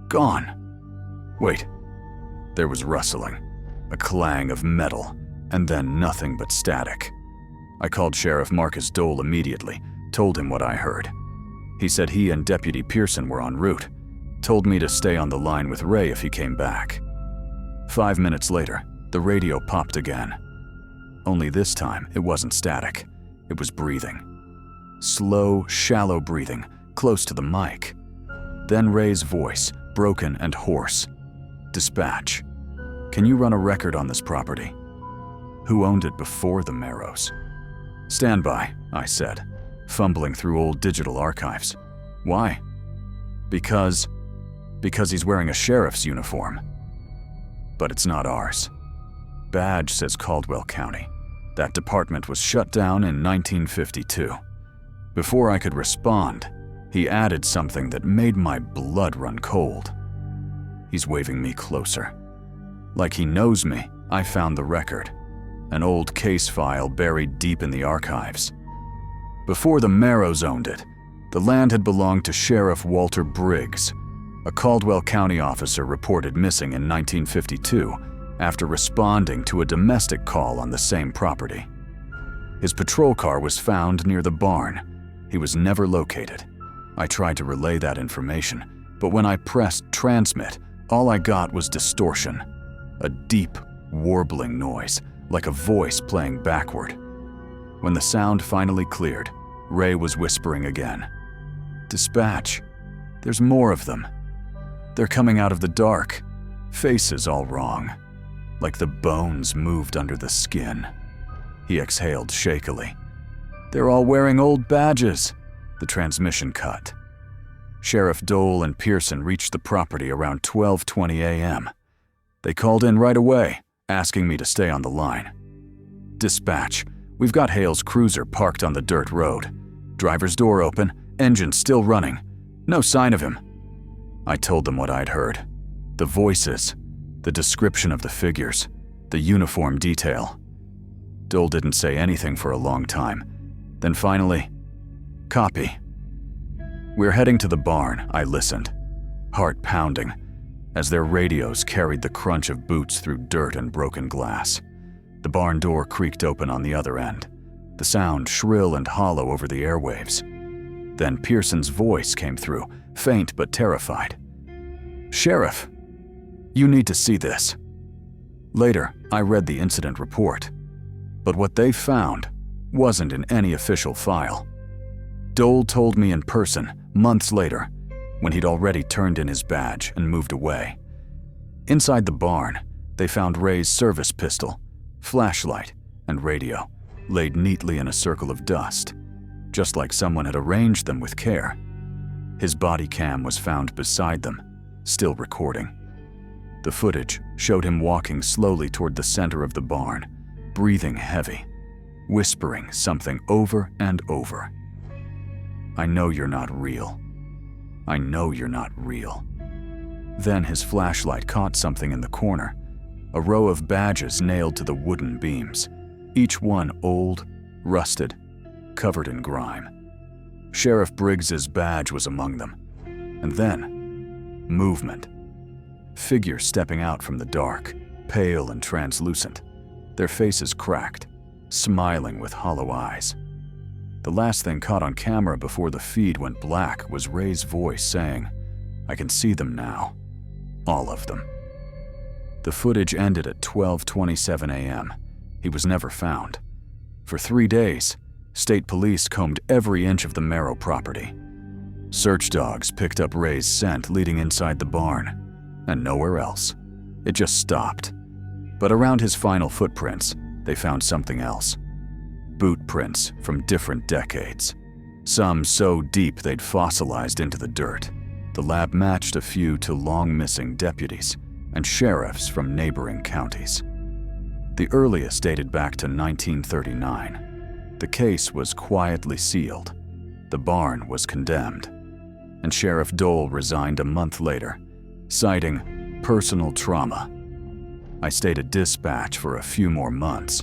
gone. Wait. There was rustling, a clang of metal, and then nothing but static. I called Sheriff Marcus Dole immediately, told him what I heard. He said he and Deputy Pearson were en route, told me to stay on the line with Ray if he came back. 5 minutes later, the radio popped again. Only this time, it wasn't static. It was breathing. Slow, shallow breathing, close to the mic. Then Ray's voice, broken and hoarse. Dispatch. Can you run a record on this property? Who owned it before the Marrows? Stand by, I said, fumbling through old digital archives. Why? Because he's wearing a sheriff's uniform. But it's not ours. Badge says Caldwell County. That department was shut down in 1952. Before I could respond, he added something that made my blood run cold. He's waving me closer. Like he knows me, I found the record, an old case file buried deep in the archives. Before the Marrows owned it, the land had belonged to Sheriff Walter Briggs. A Caldwell County officer reported missing in 1952 after responding to a domestic call on the same property. His patrol car was found near the barn. He was never located. I tried to relay that information, but when I pressed transmit, all I got was distortion, a deep, warbling noise, like a voice playing backward. When the sound finally cleared, Ray was whispering again. Dispatch. There's more of them. They're coming out of the dark, faces all wrong, like the bones moved under the skin. He exhaled shakily. They're all wearing old badges. The transmission cut. Sheriff Dole and Pearson reached the property around 12:20 a.m. They called in right away, asking me to stay on the line. Dispatch, we've got Hale's cruiser parked on the dirt road. Driver's door open, engine still running. No sign of him. I told them what I'd heard. The voices, the description of the figures, the uniform detail. Dole didn't say anything for a long time. Then finally, copy. We're heading to the barn, I listened, heart pounding, as their radios carried the crunch of boots through dirt and broken glass. The barn door creaked open on the other end, the sound shrill and hollow over the airwaves. Then Pearson's voice came through, faint but terrified. Sheriff, you need to see this. Later, I read the incident report, but what they found wasn't in any official file. Dole told me in person, months later, when he'd already turned in his badge and moved away. Inside the barn, they found Ray's service pistol, flashlight, and radio, laid neatly in a circle of dust, just like someone had arranged them with care. His body cam was found beside them, still recording. The footage showed him walking slowly toward the center of the barn, breathing heavy, whispering something over and over. I know you're not real. I know you're not real. Then his flashlight caught something in the corner, a row of badges nailed to the wooden beams, each one old, rusted, covered in grime. Sheriff Briggs's badge was among them. And then, movement. Figures stepping out from the dark, pale and translucent, their faces cracked, smiling with hollow eyes. The last thing caught on camera before the feed went black was Ray's voice saying, "I can see them now. All of them." The footage ended at 12:27 a.m. He was never found. For 3 days, state police combed every inch of the Merrow property. Search dogs picked up Ray's scent leading inside the barn, and nowhere else. It just stopped. But around his final footprints, they found something else. Boot prints from different decades. Some so deep they'd fossilized into the dirt. The lab matched a few to long-missing deputies and sheriffs from neighboring counties. The earliest dated back to 1939. The case was quietly sealed. The barn was condemned. And Sheriff Dole resigned a month later, citing personal trauma. I stayed at dispatch for a few more months.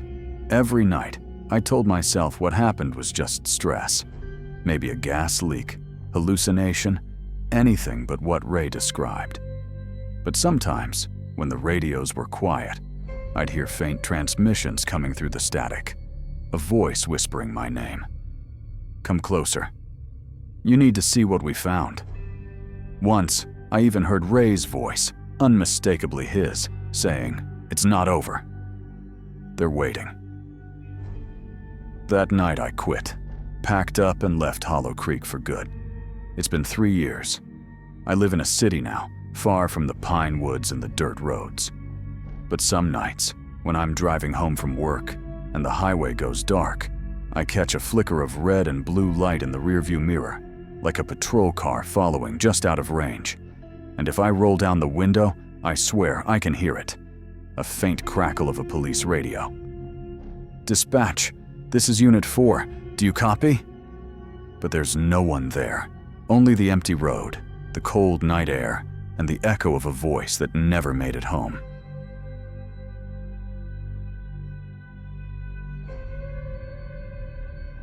Every night, I told myself what happened was just stress. Maybe a gas leak, hallucination, anything but what Ray described. But sometimes, when the radios were quiet, I'd hear faint transmissions coming through the static, a voice whispering my name. "Come closer. You need to see what we found." Once, I even heard Ray's voice, unmistakably his, saying, "It's not over. They're waiting." That night I quit, packed up and left Hollow Creek for good. It's been 3 years. I live in a city now, far from the pine woods and the dirt roads. But some nights, when I'm driving home from work and the highway goes dark, I catch a flicker of red and blue light in the rearview mirror, like a patrol car following just out of range. And if I roll down the window, I swear I can hear it. A faint crackle of a police radio. "Dispatch, this is Unit 4. Do you copy?" But there's no one there. Only the empty road, the cold night air, and the echo of a voice that never made it home.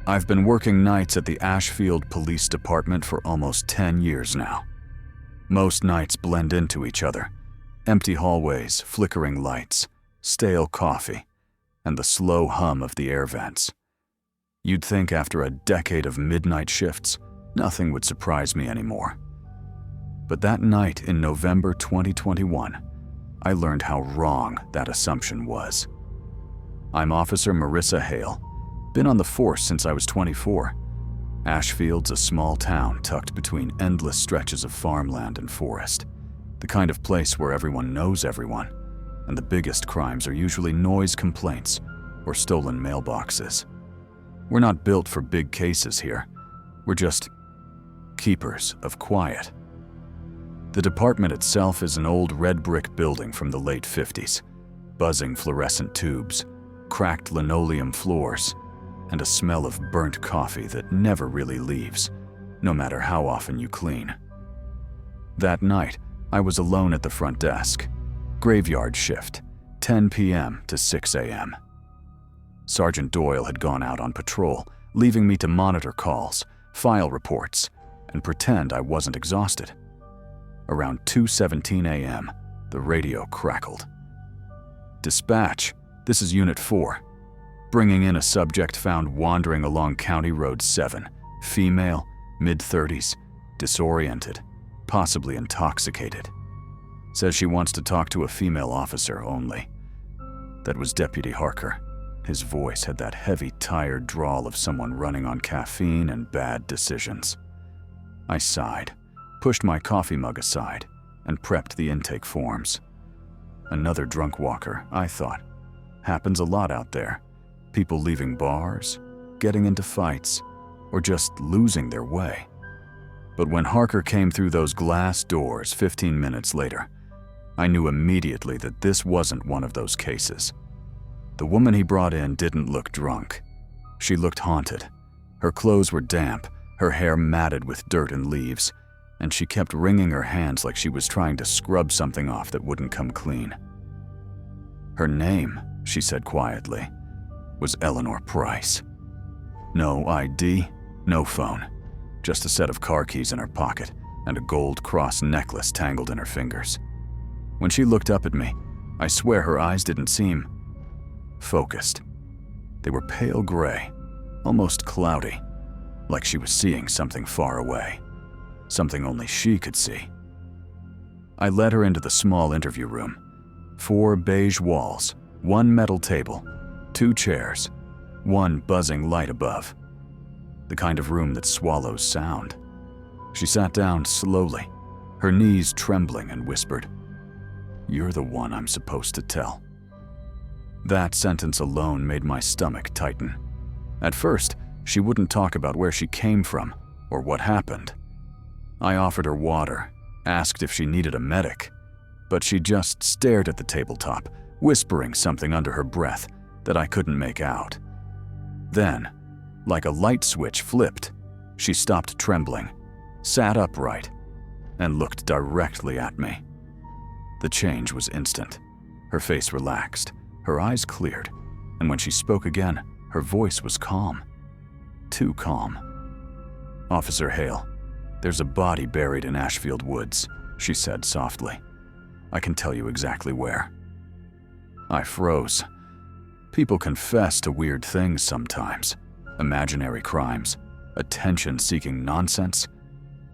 I've been working nights at the Ashfield Police Department for almost 10 years now. Most nights blend into each other. Empty hallways, flickering lights, stale coffee, and the slow hum of the air vents. You'd think after a decade of midnight shifts, nothing would surprise me anymore. But that night in November 2021, I learned how wrong that assumption was. I'm Officer Marissa Hale. Been on the force since I was 24. Ashfield's a small town tucked between endless stretches of farmland and forest. The kind of place where everyone knows everyone, and the biggest crimes are usually noise complaints or stolen mailboxes. We're not built for big cases here. We're just keepers of quiet. The department itself is an old red brick building from the late 50s. Buzzing fluorescent tubes, cracked linoleum floors, and a smell of burnt coffee that never really leaves, no matter how often you clean. That night, I was alone at the front desk. Graveyard shift, 10 p.m. to 6 a.m. Sergeant Doyle had gone out on patrol, leaving me to monitor calls, file reports, and pretend I wasn't exhausted. Around 2:17 a.m., the radio crackled. "Dispatch, this is Unit 4. Bringing in a subject found wandering along County Road 7, female, mid-30s, disoriented, possibly intoxicated. Says she wants to talk to a female officer only." That was Deputy Harker. His voice had that heavy, tired drawl of someone running on caffeine and bad decisions. I sighed, pushed my coffee mug aside, and prepped the intake forms. Another drunk walker, I thought. Happens a lot out there. People leaving bars, getting into fights, or just losing their way. But when Harker came through those glass doors 15 minutes later, I knew immediately that this wasn't one of those cases. The woman he brought in didn't look drunk. She looked haunted. Her clothes were damp, her hair matted with dirt and leaves, and she kept wringing her hands like she was trying to scrub something off that wouldn't come clean. Her name, she said quietly, was Eleanor Price. No ID, no phone, just a set of car keys in her pocket and a gold cross necklace tangled in her fingers. When she looked up at me, I swear her eyes didn't seem focused. They were pale gray, almost cloudy, like she was seeing something far away, something only she could see. I led her into the small interview room. 4 beige walls, 1 metal table, 2 chairs, 1 buzzing light above. The kind of room that swallows sound. She sat down slowly, her knees trembling, and whispered, "You're the one I'm supposed to tell." That sentence alone made my stomach tighten. At first, she wouldn't talk about where she came from or what happened. I offered her water, asked if she needed a medic, but she just stared at the tabletop, whispering something under her breath that I couldn't make out. Then, like a light switch flipped, she stopped trembling, sat upright, and looked directly at me. The change was instant. Her face relaxed, her eyes cleared, and when she spoke again, her voice was calm. Too calm. "Officer Hale, there's a body buried in Ashfield Woods," she said softly. "I can tell you exactly where." I froze. People confess to weird things sometimes. Imaginary crimes, attention-seeking nonsense.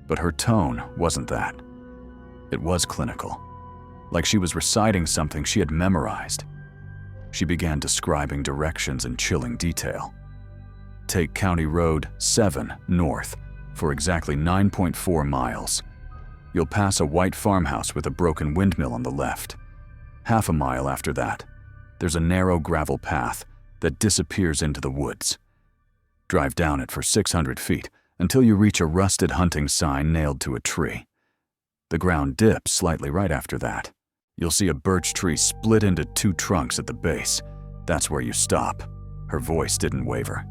But her tone wasn't that. It was clinical, like she was reciting something she had memorized. She began describing directions in chilling detail. Take County Road 7 north for exactly 9.4 miles. You'll pass a white farmhouse with a broken windmill on the left. Half a mile after that, there's a narrow gravel path that disappears into the woods. Drive down it for 600 feet until you reach a rusted hunting sign nailed to a tree. The ground dips slightly right after that. You'll see a birch tree split into 2 trunks at the base. That's where you stop. Her voice didn't waver.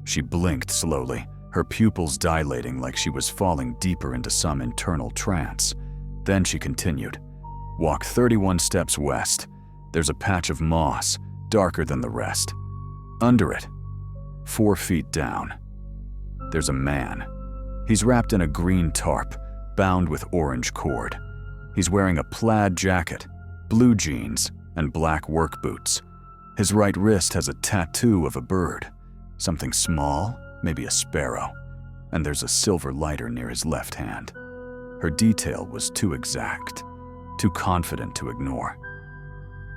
She blinked slowly, her pupils dilating like she was falling deeper into some internal trance. Then she continued. Walk 31 steps west. There's a patch of moss, darker than the rest. Under it, 4 feet down, there's a man. He's wrapped in a green tarp, bound with orange cord. He's wearing a plaid jacket, blue jeans, and black work boots. His right wrist has a tattoo of a bird, something small, maybe a sparrow, and there's a silver lighter near his left hand. Her detail was too exact, too confident to ignore.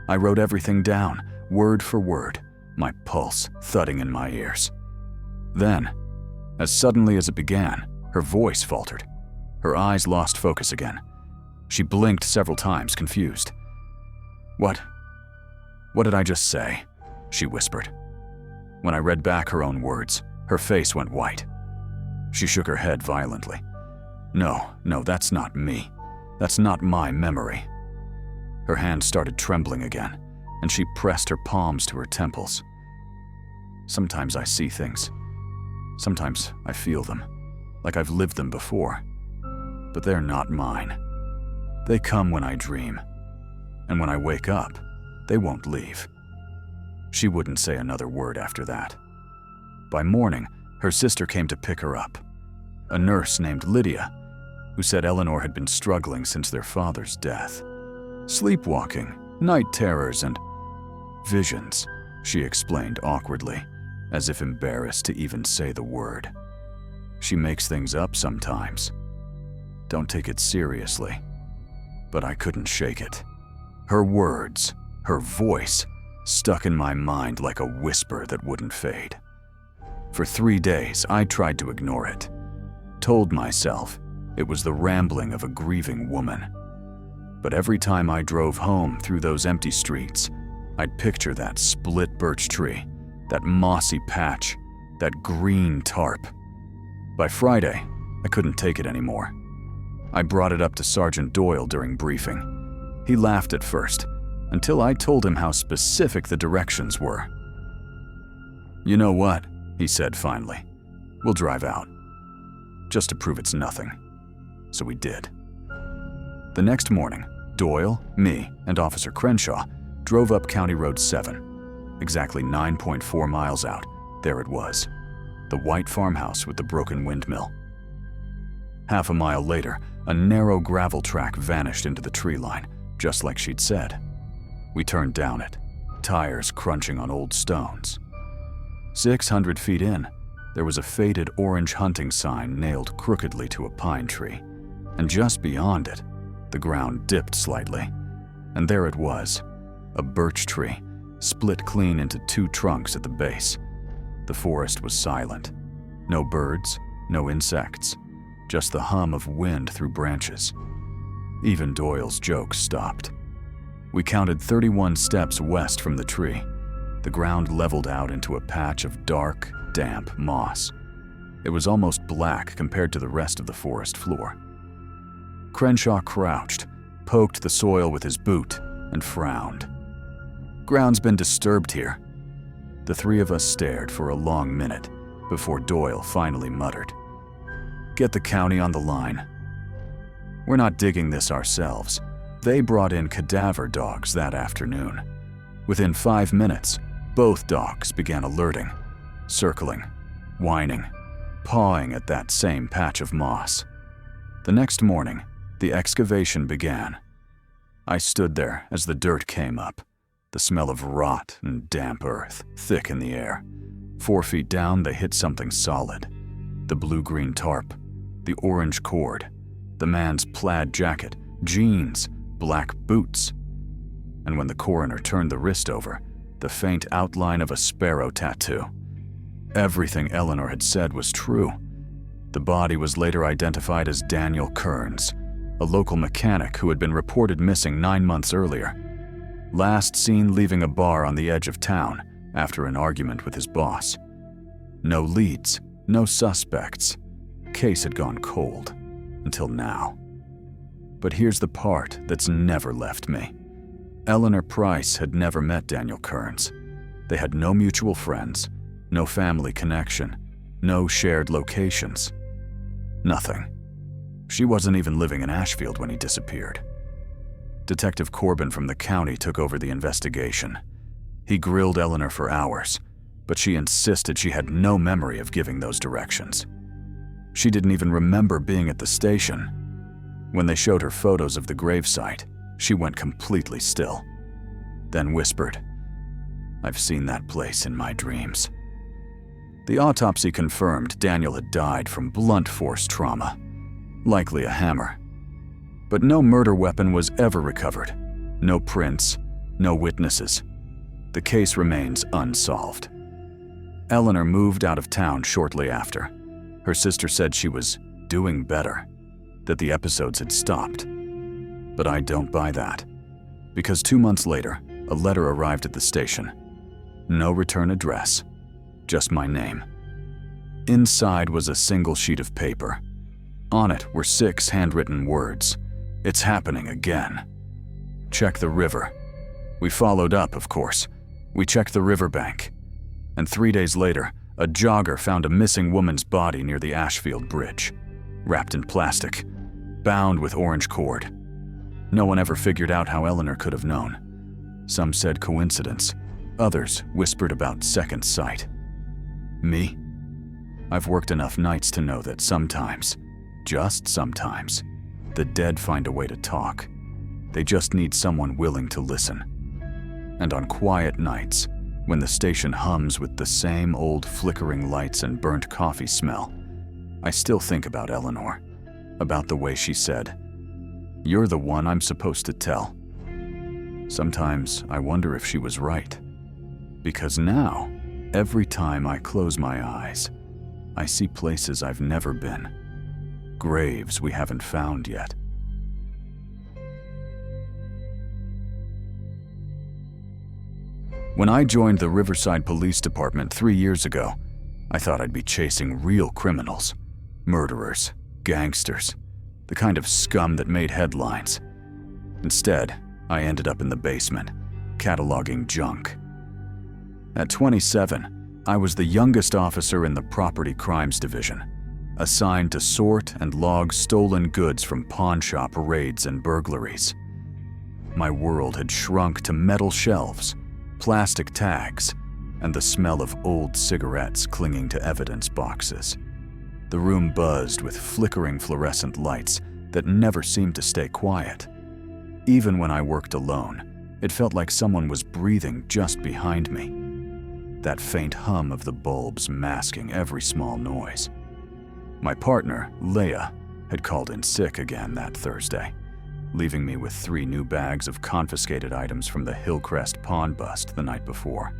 I wrote everything down, word for word, my pulse thudding in my ears. Then, as suddenly as it began, her voice faltered. Her eyes lost focus again. She blinked several times, confused. What did I just say?" she whispered. When I read back her own words, her face went white. She shook her head violently. No, that's not me. That's not my memory." Her hand started trembling again, and she pressed her palms to her temples. "Sometimes I see things. Sometimes I feel them, like I've lived them before. But they're not mine. They come when I dream, and when I wake up, they won't leave." She wouldn't say another word after that. By morning, her sister came to pick her up, a nurse named Lydia, who said Eleanor had been struggling since their father's death. "Sleepwalking, night terrors, and visions," she explained awkwardly, as if embarrassed to even say the word. "She makes things up sometimes. Don't take it seriously." But I couldn't shake it. Her words, her voice, stuck in my mind like a whisper that wouldn't fade. For 3 days, I tried to ignore it. Told myself it was the rambling of a grieving woman. But every time I drove home through those empty streets, I'd picture that split birch tree, that mossy patch, that green tarp. By Friday, I couldn't take it anymore. I brought it up to Sergeant Doyle during briefing. He laughed at first, until I told him how specific the directions were. "You know what?" he said finally. "We'll drive out. Just to prove it's nothing." So we did. The next morning, Doyle, me, and Officer Crenshaw drove up County Road 7. Exactly 9.4 miles out, there it was. The white farmhouse with the broken windmill. Half a mile later, a narrow gravel track vanished into the tree line, just like she'd said. We turned down it, tires crunching on old stones. 600 feet in, there was a faded orange hunting sign nailed crookedly to a pine tree, and just beyond it, the ground dipped slightly, and there it was, a birch tree, split clean into two trunks at the base. The forest was silent. No birds, no insects, just the hum of wind through branches. Even Doyle's jokes stopped. We counted 31 steps west from the tree. The ground leveled out into a patch of dark, damp moss. It was almost black compared to the rest of the forest floor. Crenshaw crouched, poked the soil with his boot, and frowned. "Ground's been disturbed here." The three of us stared for a long minute before Doyle finally muttered, "Get the county on the line. We're not digging this ourselves. They brought in cadaver dogs that afternoon. Within 5 minutes, both dogs began alerting, circling, whining, pawing at that same patch of moss. The next morning, the excavation began. I stood there as the dirt came up, the smell of rot and damp earth thick in the air. 4 feet down, they hit something solid. The blue-green tarp, the orange cord, the man's plaid jacket, jeans, black boots. And when the coroner turned the wrist over, the faint outline of a sparrow tattoo. Everything Eleanor had said was true. The body was later identified as Daniel Kearns, a local mechanic who had been reported missing 9 months earlier. Last seen leaving a bar on the edge of town after an argument with his boss. No leads, no suspects. Case had gone cold, until now. But here's the part that's never left me. Eleanor Price had never met Daniel Kearns. They had no mutual friends, no family connection, no shared locations. Nothing. She wasn't even living in Ashfield when he disappeared. Detective Corbin from the county took over the investigation. He grilled Eleanor for hours, but she insisted she had no memory of giving those directions. She didn't even remember being at the station. When they showed her photos of the gravesite, she went completely still, then whispered, "I've seen that place in my dreams." The autopsy confirmed Daniel had died from blunt force trauma, likely a hammer. But no murder weapon was ever recovered, no prints, no witnesses. The case remains unsolved. Eleanor moved out of town shortly after. Her sister said she was doing better, that the episodes had stopped. But I don't buy that, because 2 months later, a letter arrived at the station. No return address, just my name. Inside was a single sheet of paper. On it were 6 handwritten words. "It's happening again. Check the river." We followed up, of course. We checked the riverbank. And 3 days later, a jogger found a missing woman's body near the Ashfield Bridge, wrapped in plastic, bound with orange cord. No one ever figured out how Eleanor could have known. Some said coincidence. Others whispered about second sight. Me? I've worked enough nights to know that sometimes, just sometimes, the dead find a way to talk. They just need someone willing to listen. And on quiet nights, when the station hums with the same old flickering lights and burnt coffee smell, I still think about Eleanor, about the way she said, "You're the one I'm supposed to tell." Sometimes I wonder if she was right. Because now, every time I close my eyes, I see places I've never been, graves we haven't found yet. When I joined the Riverside Police Department 3 years ago, I thought I'd be chasing real criminals, murderers, gangsters, the kind of scum that made headlines. Instead, I ended up in the basement, cataloging junk. At 27, I was the youngest officer in the Property Crimes Division, assigned to sort and log stolen goods from pawn shop raids and burglaries. My world had shrunk to metal shelves, plastic tags, and the smell of old cigarettes clinging to evidence boxes. The room buzzed with flickering fluorescent lights that never seemed to stay quiet. Even when I worked alone, it felt like someone was breathing just behind me. That faint hum of the bulbs masking every small noise. My partner, Leia, had called in sick again that Thursday, leaving me with 3 new bags of confiscated items from the Hillcrest pawn bust the night before.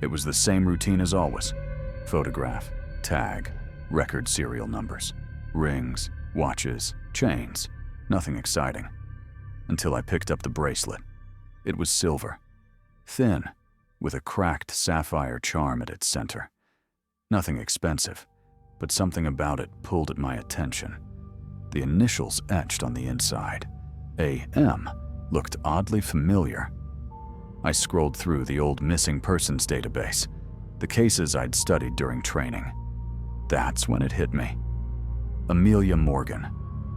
It was the same routine as always. Photograph, tag, record serial numbers, rings, watches, chains, nothing exciting. Until I picked up the bracelet. It was silver, thin, with a cracked sapphire charm at its center. Nothing expensive, but something about it pulled at my attention. The initials etched on the inside, AM, looked oddly familiar. I scrolled through the old missing persons database, the cases I'd studied during training. That's when it hit me. Amelia Morgan,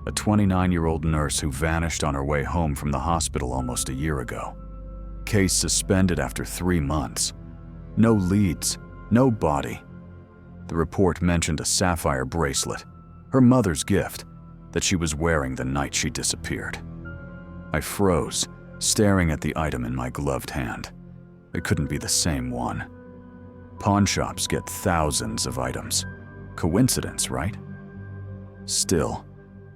a 29-year-old nurse who vanished on her way home from the hospital almost a year ago. Case suspended after 3 months. No leads, no body. The report mentioned a sapphire bracelet, her mother's gift, that she was wearing the night she disappeared. I froze, staring at the item in my gloved hand. It couldn't be the same one. Pawn shops get thousands of items. Coincidence, right? Still,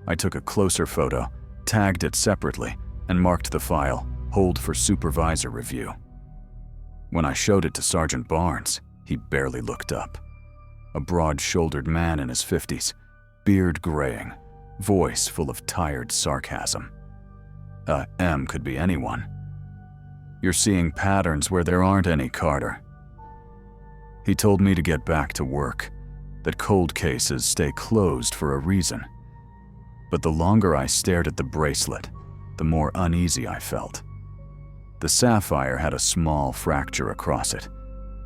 I took a closer photo, tagged it separately, and marked the file, hold for supervisor review. When I showed it to Sergeant Barnes, he barely looked up. A broad-shouldered man in his 50s, beard graying, voice full of tired sarcasm. M could be anyone. You're seeing patterns where there aren't any, Carter. He told me to get back to work, that cold cases stay closed for a reason. But the longer I stared at the bracelet, the more uneasy I felt. The sapphire had a small fracture across it,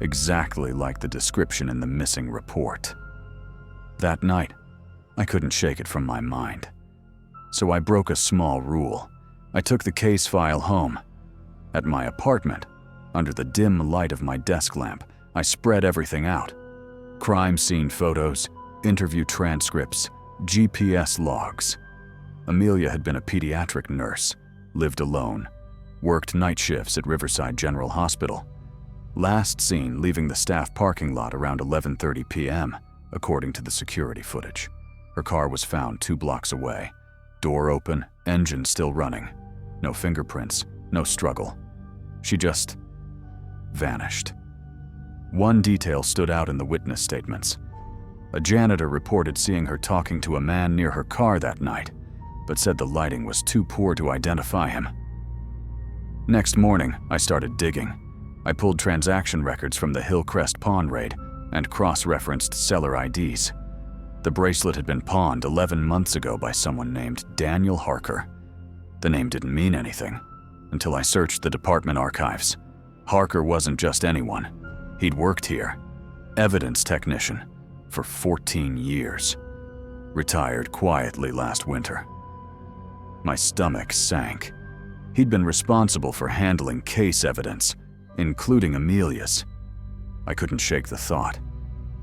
exactly like the description in the missing report. That night, I couldn't shake it from my mind. So I broke a small rule. I took the case file home. At my apartment, under the dim light of my desk lamp, I spread everything out. Crime scene photos, interview transcripts, GPS logs. Amelia had been a pediatric nurse, lived alone, worked night shifts at Riverside General Hospital. Last seen leaving the staff parking lot around 11:30 p.m., according to the security footage. Her car was found 2 blocks away. Door open, engine still running. No fingerprints, no struggle. She just vanished. One detail stood out in the witness statements. A janitor reported seeing her talking to a man near her car that night, but said the lighting was too poor to identify him. Next morning, I started digging. I pulled transaction records from the Hillcrest pawn raid and cross-referenced seller IDs. The bracelet had been pawned 11 months ago by someone named Daniel Harker. The name didn't mean anything until I searched the department archives. Harker wasn't just anyone. He'd worked here, evidence technician, for 14 years. Retired quietly last winter. My stomach sank. He'd been responsible for handling case evidence, including Amelia's. I couldn't shake the thought.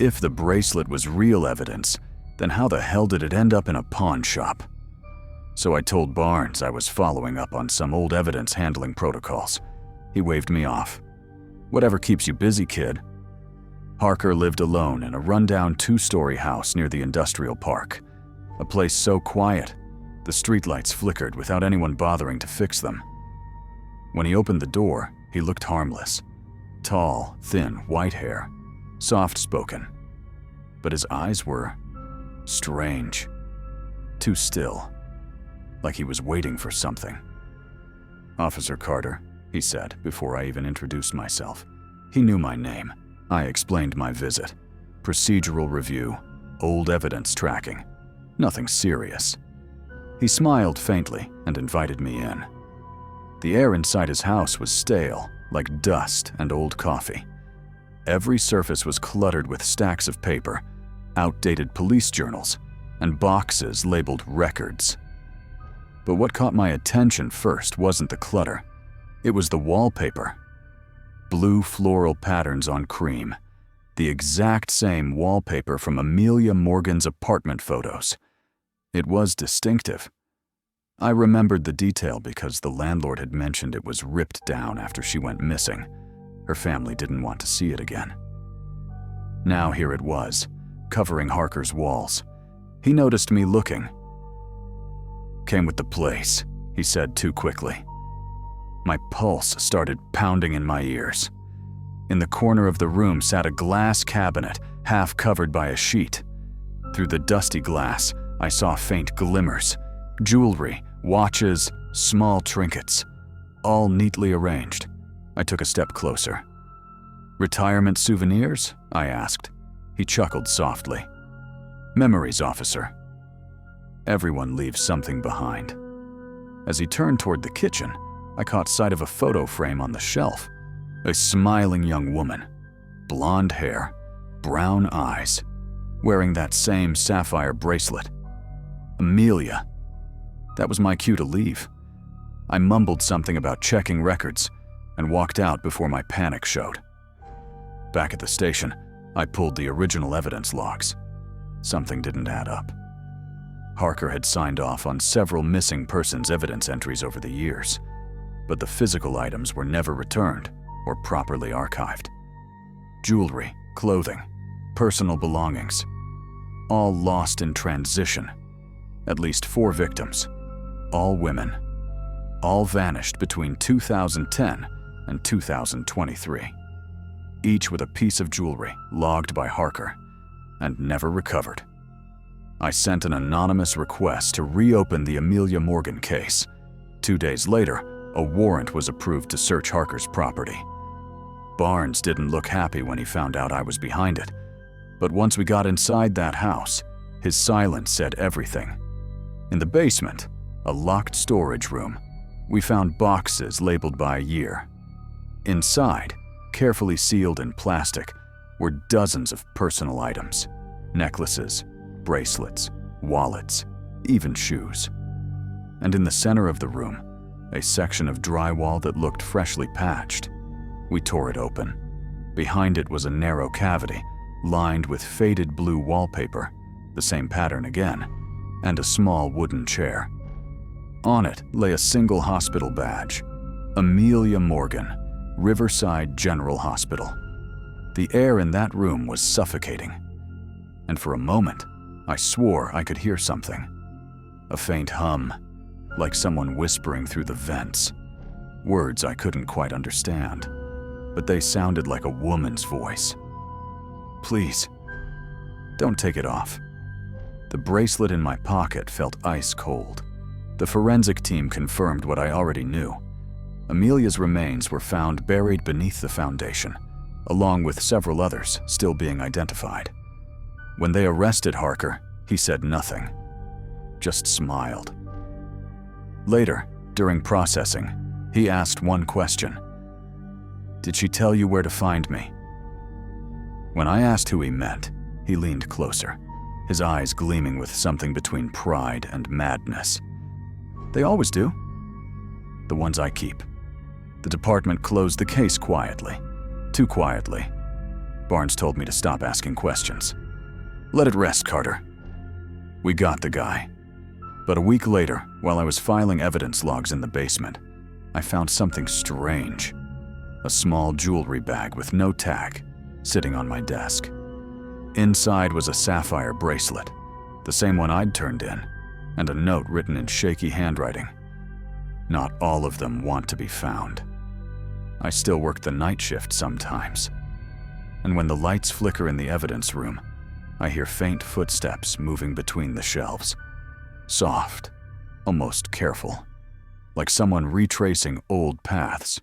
If the bracelet was real evidence, then how the hell did it end up in a pawn shop? So I told Barnes I was following up on some old evidence handling protocols. He waved me off. Whatever keeps you busy, kid. Harker lived alone in a rundown 2-story house near the industrial park. A place so quiet, the streetlights flickered without anyone bothering to fix them. When he opened the door, he looked harmless. Tall, thin, white hair, soft-spoken. But his eyes were strange, too still, like he was waiting for something. "Officer Carter," he said before I even introduced myself. He knew my name. I explained my visit. Procedural review, old evidence tracking. Nothing serious. He smiled faintly and invited me in. The air inside his house was stale, like dust and old coffee. Every surface was cluttered with stacks of paper, outdated police journals, and boxes labeled records. But what caught my attention first wasn't the clutter. It was the wallpaper. Blue floral patterns on cream, The exact same wallpaper from Amelia Morgan's apartment photos. It was distinctive. I remembered the detail because the landlord had mentioned it was ripped down after she went missing. Her family didn't want to see it again. Now here it was, covering Harker's walls. He noticed me looking. "Came with the place," he said too quickly. My pulse started pounding in my ears. In the corner of the room sat a glass cabinet, half covered by a sheet. Through the dusty glass, I saw faint glimmers. Jewelry, watches, small trinkets, all neatly arranged. I took a step closer. "Retirement souvenirs?" I asked. He chuckled softly. "Memories, officer. Everyone leaves something behind." As he turned toward the kitchen, I caught sight of a photo frame on the shelf. A smiling young woman, blonde hair, brown eyes, wearing that same sapphire bracelet. Amelia. That was my cue to leave. I mumbled something about checking records and walked out before my panic showed. Back at the station, I pulled the original evidence logs. Something didn't add up. Harker had signed off on several missing persons evidence entries over the years, but the physical items were never returned or properly archived. Jewelry, clothing, personal belongings, all lost in transition. At least 4 victims, all women, all vanished between 2010 and 2023, each with a piece of jewelry logged by Harker and never recovered. I sent an anonymous request to reopen the Amelia Morgan case. 2 days later, a warrant was approved to search Harker's property. Barnes didn't look happy when he found out I was behind it, but once we got inside that house, his silence said everything. In the basement, a locked storage room, we found boxes labeled by year. Inside, carefully sealed in plastic, were dozens of personal items: necklaces, bracelets, wallets, even shoes. And in the center of the room, a section of drywall that looked freshly patched. We tore it open. Behind it was a narrow cavity, lined with faded blue wallpaper, the same pattern again, and a small wooden chair. On it lay a single hospital badge: Amelia Morgan, Riverside General Hospital. The air in that room was suffocating, and for a moment, I swore I could hear something. A faint hum, like someone whispering through the vents. Words I couldn't quite understand, but they sounded like a woman's voice. "Please, don't take it off." The bracelet in my pocket felt ice cold. The forensic team confirmed what I already knew. Amelia's remains were found buried beneath the foundation, along with several others still being identified. When they arrested Harker, he said nothing, just smiled. Later, during processing, he asked one question: "Did she tell you where to find me?" When I asked who he meant, he leaned closer, his eyes gleaming with something between pride and madness. "They always do. The ones I keep." The department closed the case quietly, too quietly. Barnes told me to stop asking questions. "Let it rest, Carter." We got the guy. But a week later, while I was filing evidence logs in the basement, I found something strange. A small jewelry bag with no tag, sitting on my desk. Inside was a sapphire bracelet, the same one I'd turned in, and a note written in shaky handwriting: "Not all of them want to be found." I still work the night shift sometimes, and when the lights flicker in the evidence room, I hear faint footsteps moving between the shelves. Soft, almost careful, like someone retracing old paths.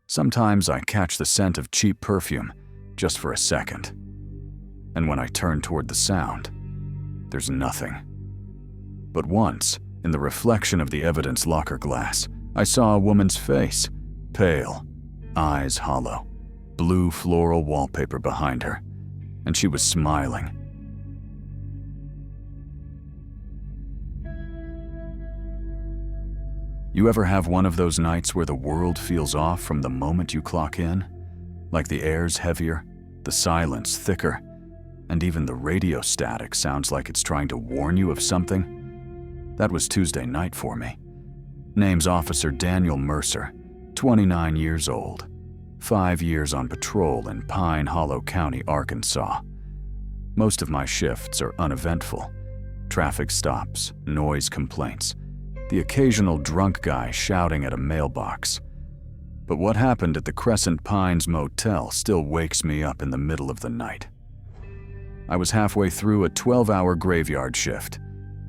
Sometimes I catch the scent of cheap perfume just for a second, and when I turn toward the sound, there's nothing. But once, in the reflection of the evidence locker glass, I saw a woman's face, pale, eyes hollow, blue floral wallpaper behind her, and she was smiling. You ever have one of those nights where the world feels off from the moment you clock in? Like the air's heavier, The silence thicker, and even the radio static sounds like it's trying to warn you of something. That was Tuesday night for me. Name's Officer Daniel Mercer, 29 years old, 5 years on patrol in Pine Hollow County, Arkansas. Most of my shifts are uneventful. Traffic stops, noise complaints, the occasional drunk guy shouting at a mailbox. But what happened at the Crescent Pines Motel still wakes me up in the middle of the night. I was halfway through a 12-hour graveyard shift,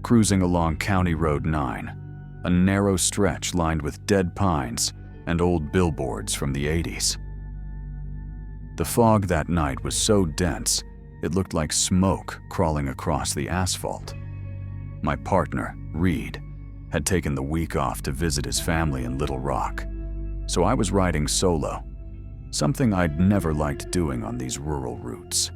cruising along County Road 9, a narrow stretch lined with dead pines and old billboards from the 80s. The fog that night was so dense, it looked like smoke crawling across the asphalt. My partner, Reed, had taken the week off to visit his family in Little Rock, so I was riding solo, something I'd never liked doing on these rural routes.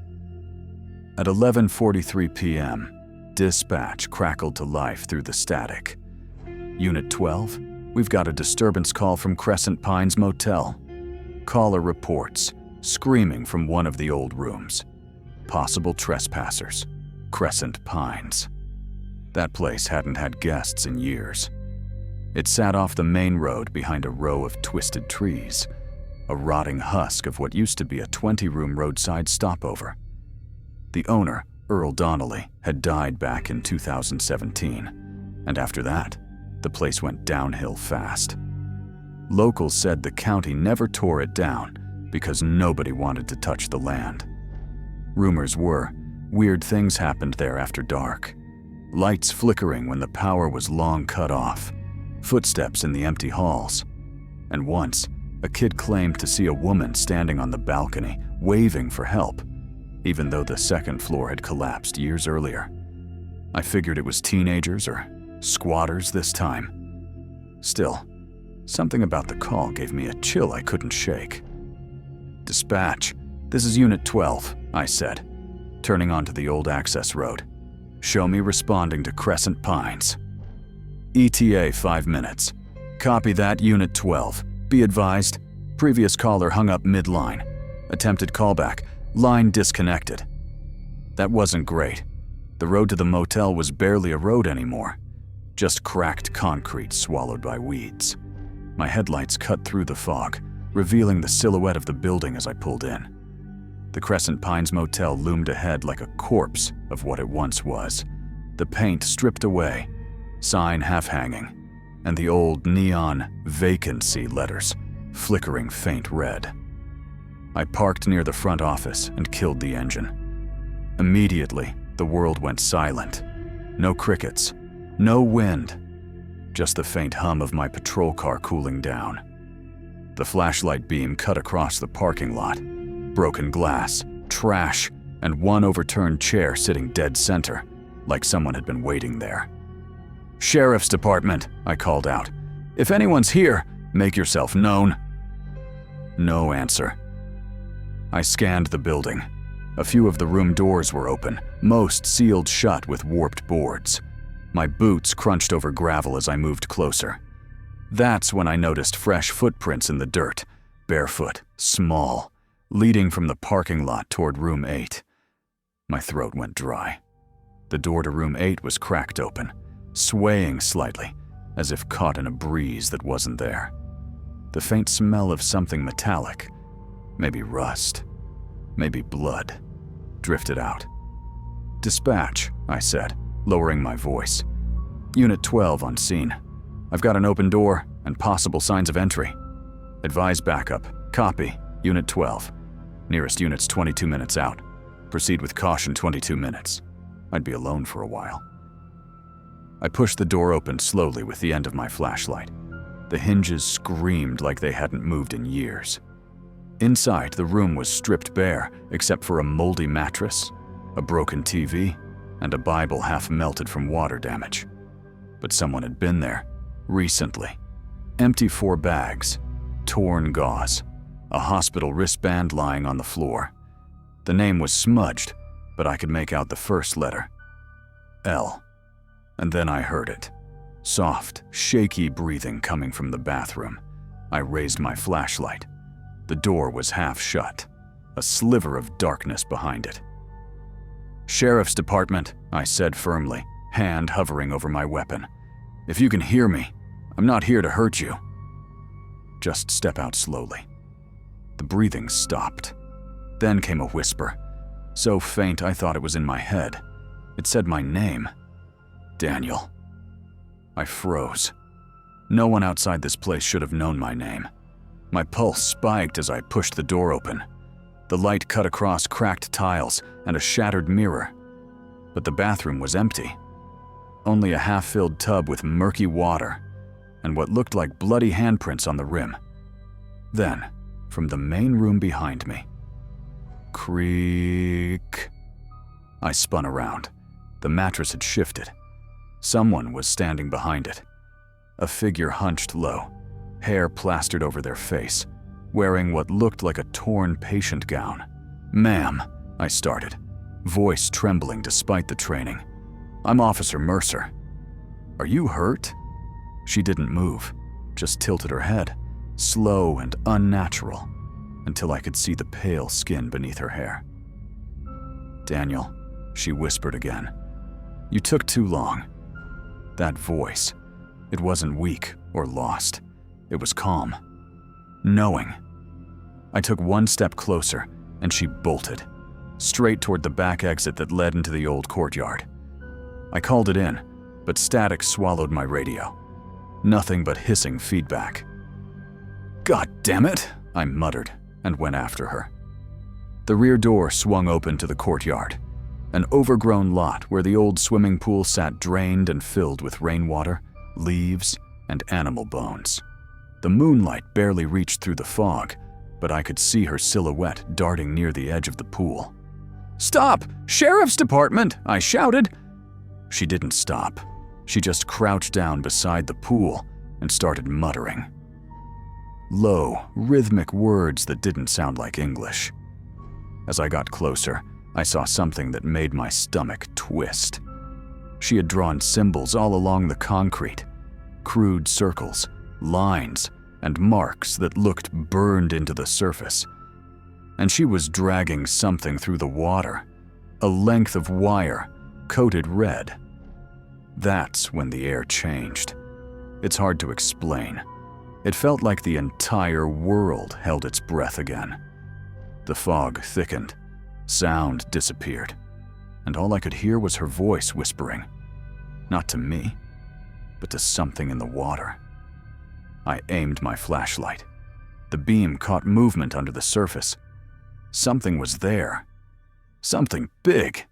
At 11:43 p.m., dispatch crackled to life through the static. Unit 12, we've got a disturbance call from Crescent Pines Motel. Caller reports, screaming from one of the old rooms. Possible trespassers, Crescent Pines. That place hadn't had guests in years. It sat off the main road behind a row of twisted trees, a rotting husk of what used to be a 20-room roadside stopover. The owner, Earl Donnelly, had died back in 2017, and after that, the place went downhill fast. Locals said the county never tore it down because nobody wanted to touch the land. Rumors were, weird things happened there after dark. Lights flickering when the power was long cut off, footsteps in the empty halls, and once, a kid claimed to see a woman standing on the balcony, waving for help, even though the second floor had collapsed years earlier. I figured it was teenagers or squatters this time. Still, something about the call gave me a chill I couldn't shake. "Dispatch, this is Unit 12, I said, turning onto the old access road. "Show me responding to Crescent Pines." "ETA 5 minutes. Copy that, Unit 12. Be advised, previous caller hung up mid-line. Attempted callback, line disconnected." That wasn't great. The road to the motel was barely a road anymore, just cracked concrete swallowed by weeds. My headlights cut through the fog, revealing the silhouette of the building as I pulled in. The Crescent Pines Motel loomed ahead like a corpse of what it once was. The paint stripped away, sign half-hanging, and the old neon vacancy letters flickering faint red. I parked near the front office and killed the engine. Immediately, the world went silent. No crickets, no wind, just the faint hum of my patrol car cooling down. The flashlight beam cut across the parking lot. Broken glass, trash, and one overturned chair sitting dead center, like someone had been waiting there. "Sheriff's Department," I called out. "If anyone's here, make yourself known." No answer. I scanned the building. A few of the room doors were open, most sealed shut with warped boards. My boots crunched over gravel as I moved closer. That's when I noticed fresh footprints in the dirt, barefoot, small, leading from the parking lot toward room 8. My throat went dry. The door to room 8 was cracked open, swaying slightly, as if caught in a breeze that wasn't there. The faint smell of something metallic, maybe rust, maybe blood, drifted out. "Dispatch," I said, lowering my voice. "Unit 12 on scene. I've got an open door and possible signs of entry. Advise backup. Copy, Unit 12. Nearest unit's 22 minutes out. Proceed with caution 22 minutes. I'd be alone for a while." I pushed the door open slowly with the end of my flashlight. The hinges screamed like they hadn't moved in years. Inside, the room was stripped bare except for a moldy mattress, a broken TV, and a Bible half melted from water damage. But someone had been there, recently. Empty 4 bags, torn gauze, a hospital wristband lying on the floor. The name was smudged, but I could make out the first letter. L. And then I heard it. Soft, shaky breathing coming from the bathroom. I raised my flashlight. The door was half shut. a sliver of darkness behind it. "Sheriff's Department," I said firmly, hand hovering over my weapon. "If you can hear me, I'm not here to hurt you. Just step out slowly." The breathing stopped. Then came a whisper, so faint I thought it was in my head. It said my name. Daniel. I froze. No one outside this place should have known my name. My pulse spiked as I pushed the door open. The light cut across cracked tiles and a shattered mirror. But the bathroom was empty. Only a half-filled tub with murky water and what looked like bloody handprints on the rim. Then, from the main room behind me, creak. I spun around. The mattress had shifted. Someone was standing behind it. A figure hunched low, hair plastered over their face, wearing what looked like a torn patient gown. "Ma'am," I started, voice trembling despite the training. "I'm Officer Mercer. Are you hurt?" She didn't move, just tilted her head, slow and unnatural, until I could see the pale skin beneath her hair. "Daniel," she whispered again, "you took too long." That voice, it wasn't weak or lost. It was calm, knowing. I took one step closer, and she bolted, straight toward the back exit that led into the old courtyard. I called it in, but static swallowed my radio. Nothing but hissing feedback. "God damn it," I muttered, and went after her. The rear door swung open to the courtyard, an overgrown lot where the old swimming pool sat drained and filled with rainwater, leaves, and animal bones. The moonlight barely reached through the fog, but I could see her silhouette darting near the edge of the pool. "Stop! Sheriff's Department!" I shouted. She didn't stop. She just crouched down beside the pool and started muttering. Low, rhythmic words that didn't sound like English. As I got closer, I saw something that made my stomach twist. She had drawn symbols all along the concrete, crude circles, lines, and marks that looked burned into the surface. And she was dragging something through the water, a length of wire coated red. That's when the air changed. It's hard to explain. It felt like the entire world held its breath again. The fog thickened, sound disappeared, and all I could hear was her voice whispering, not to me, but to something in the water. I aimed my flashlight. The beam caught movement under the surface. Something was there. Something big.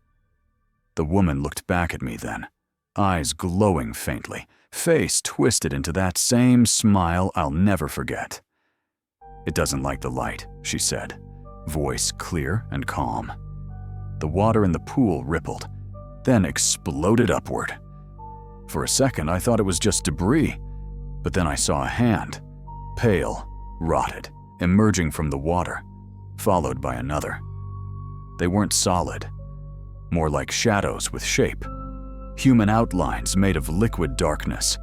The woman looked back at me then, eyes glowing faintly, face twisted into that same smile I'll never forget. "It doesn't like the light," she said, voice clear and calm. The water in the pool rippled, then exploded upward. For a second, I thought it was just debris, but then I saw a hand, pale, rotted, emerging from the water, followed by another. They weren't solid, more like shadows with shape, human outlines made of liquid darkness.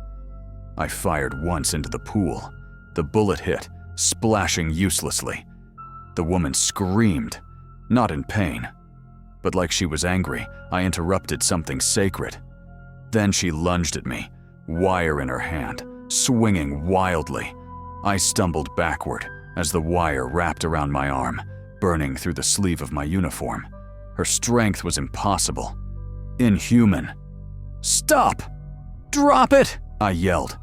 I fired once into the pool. The bullet hit, splashing uselessly. The woman screamed, not in pain, but like she was angry. I interrupted something sacred. Then she lunged at me, wire in her hand, swinging wildly. I stumbled backward as the wire wrapped around my arm, burning through the sleeve of my uniform. Her strength was impossible, inhuman. "Stop! Drop it!" I yelled,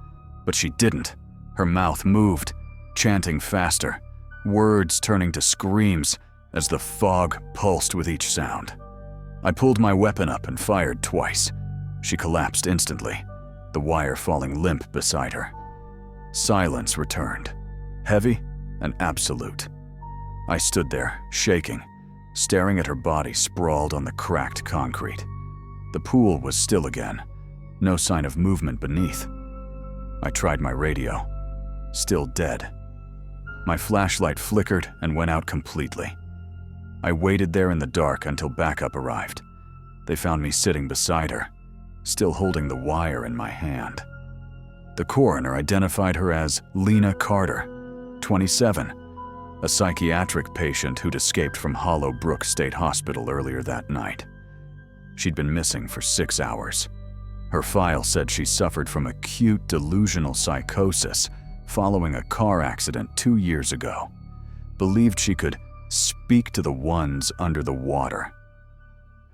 but she didn't. Her mouth moved, chanting faster, words turning to screams as the fog pulsed with each sound. I pulled my weapon up and fired twice. She collapsed instantly, the wire falling limp beside her. Silence returned, heavy and absolute. I stood there, shaking, staring at her body sprawled on the cracked concrete. The pool was still again, no sign of movement beneath. I tried my radio, still dead. My flashlight flickered and went out completely. I waited there in the dark until backup arrived. They found me sitting beside her, still holding the wire in my hand. The coroner identified her as Lena Carter, 27, a psychiatric patient who'd escaped from Hollow Brook State Hospital earlier that night. She'd been missing for 6 hours. Her file said she suffered from acute delusional psychosis following a car accident 2 years ago. Believed she could speak to the ones under the water.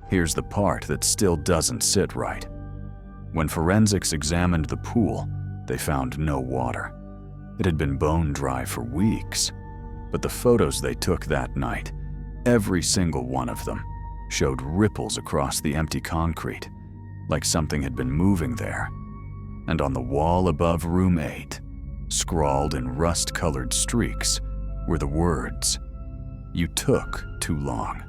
Here's the part that still doesn't sit right. When forensics examined the pool, they found no water. It had been bone dry for weeks. But the photos they took that night, every single one of them, showed ripples across the empty concrete, like something had been moving there. And on the wall above room 8, scrawled in rust-colored streaks, were the words, "You took too long."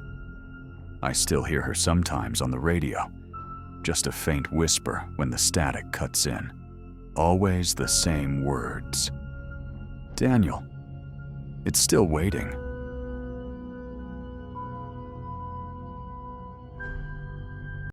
I still hear her sometimes on the radio, just a faint whisper when the static cuts in. Always the same words. Daniel, it's still waiting.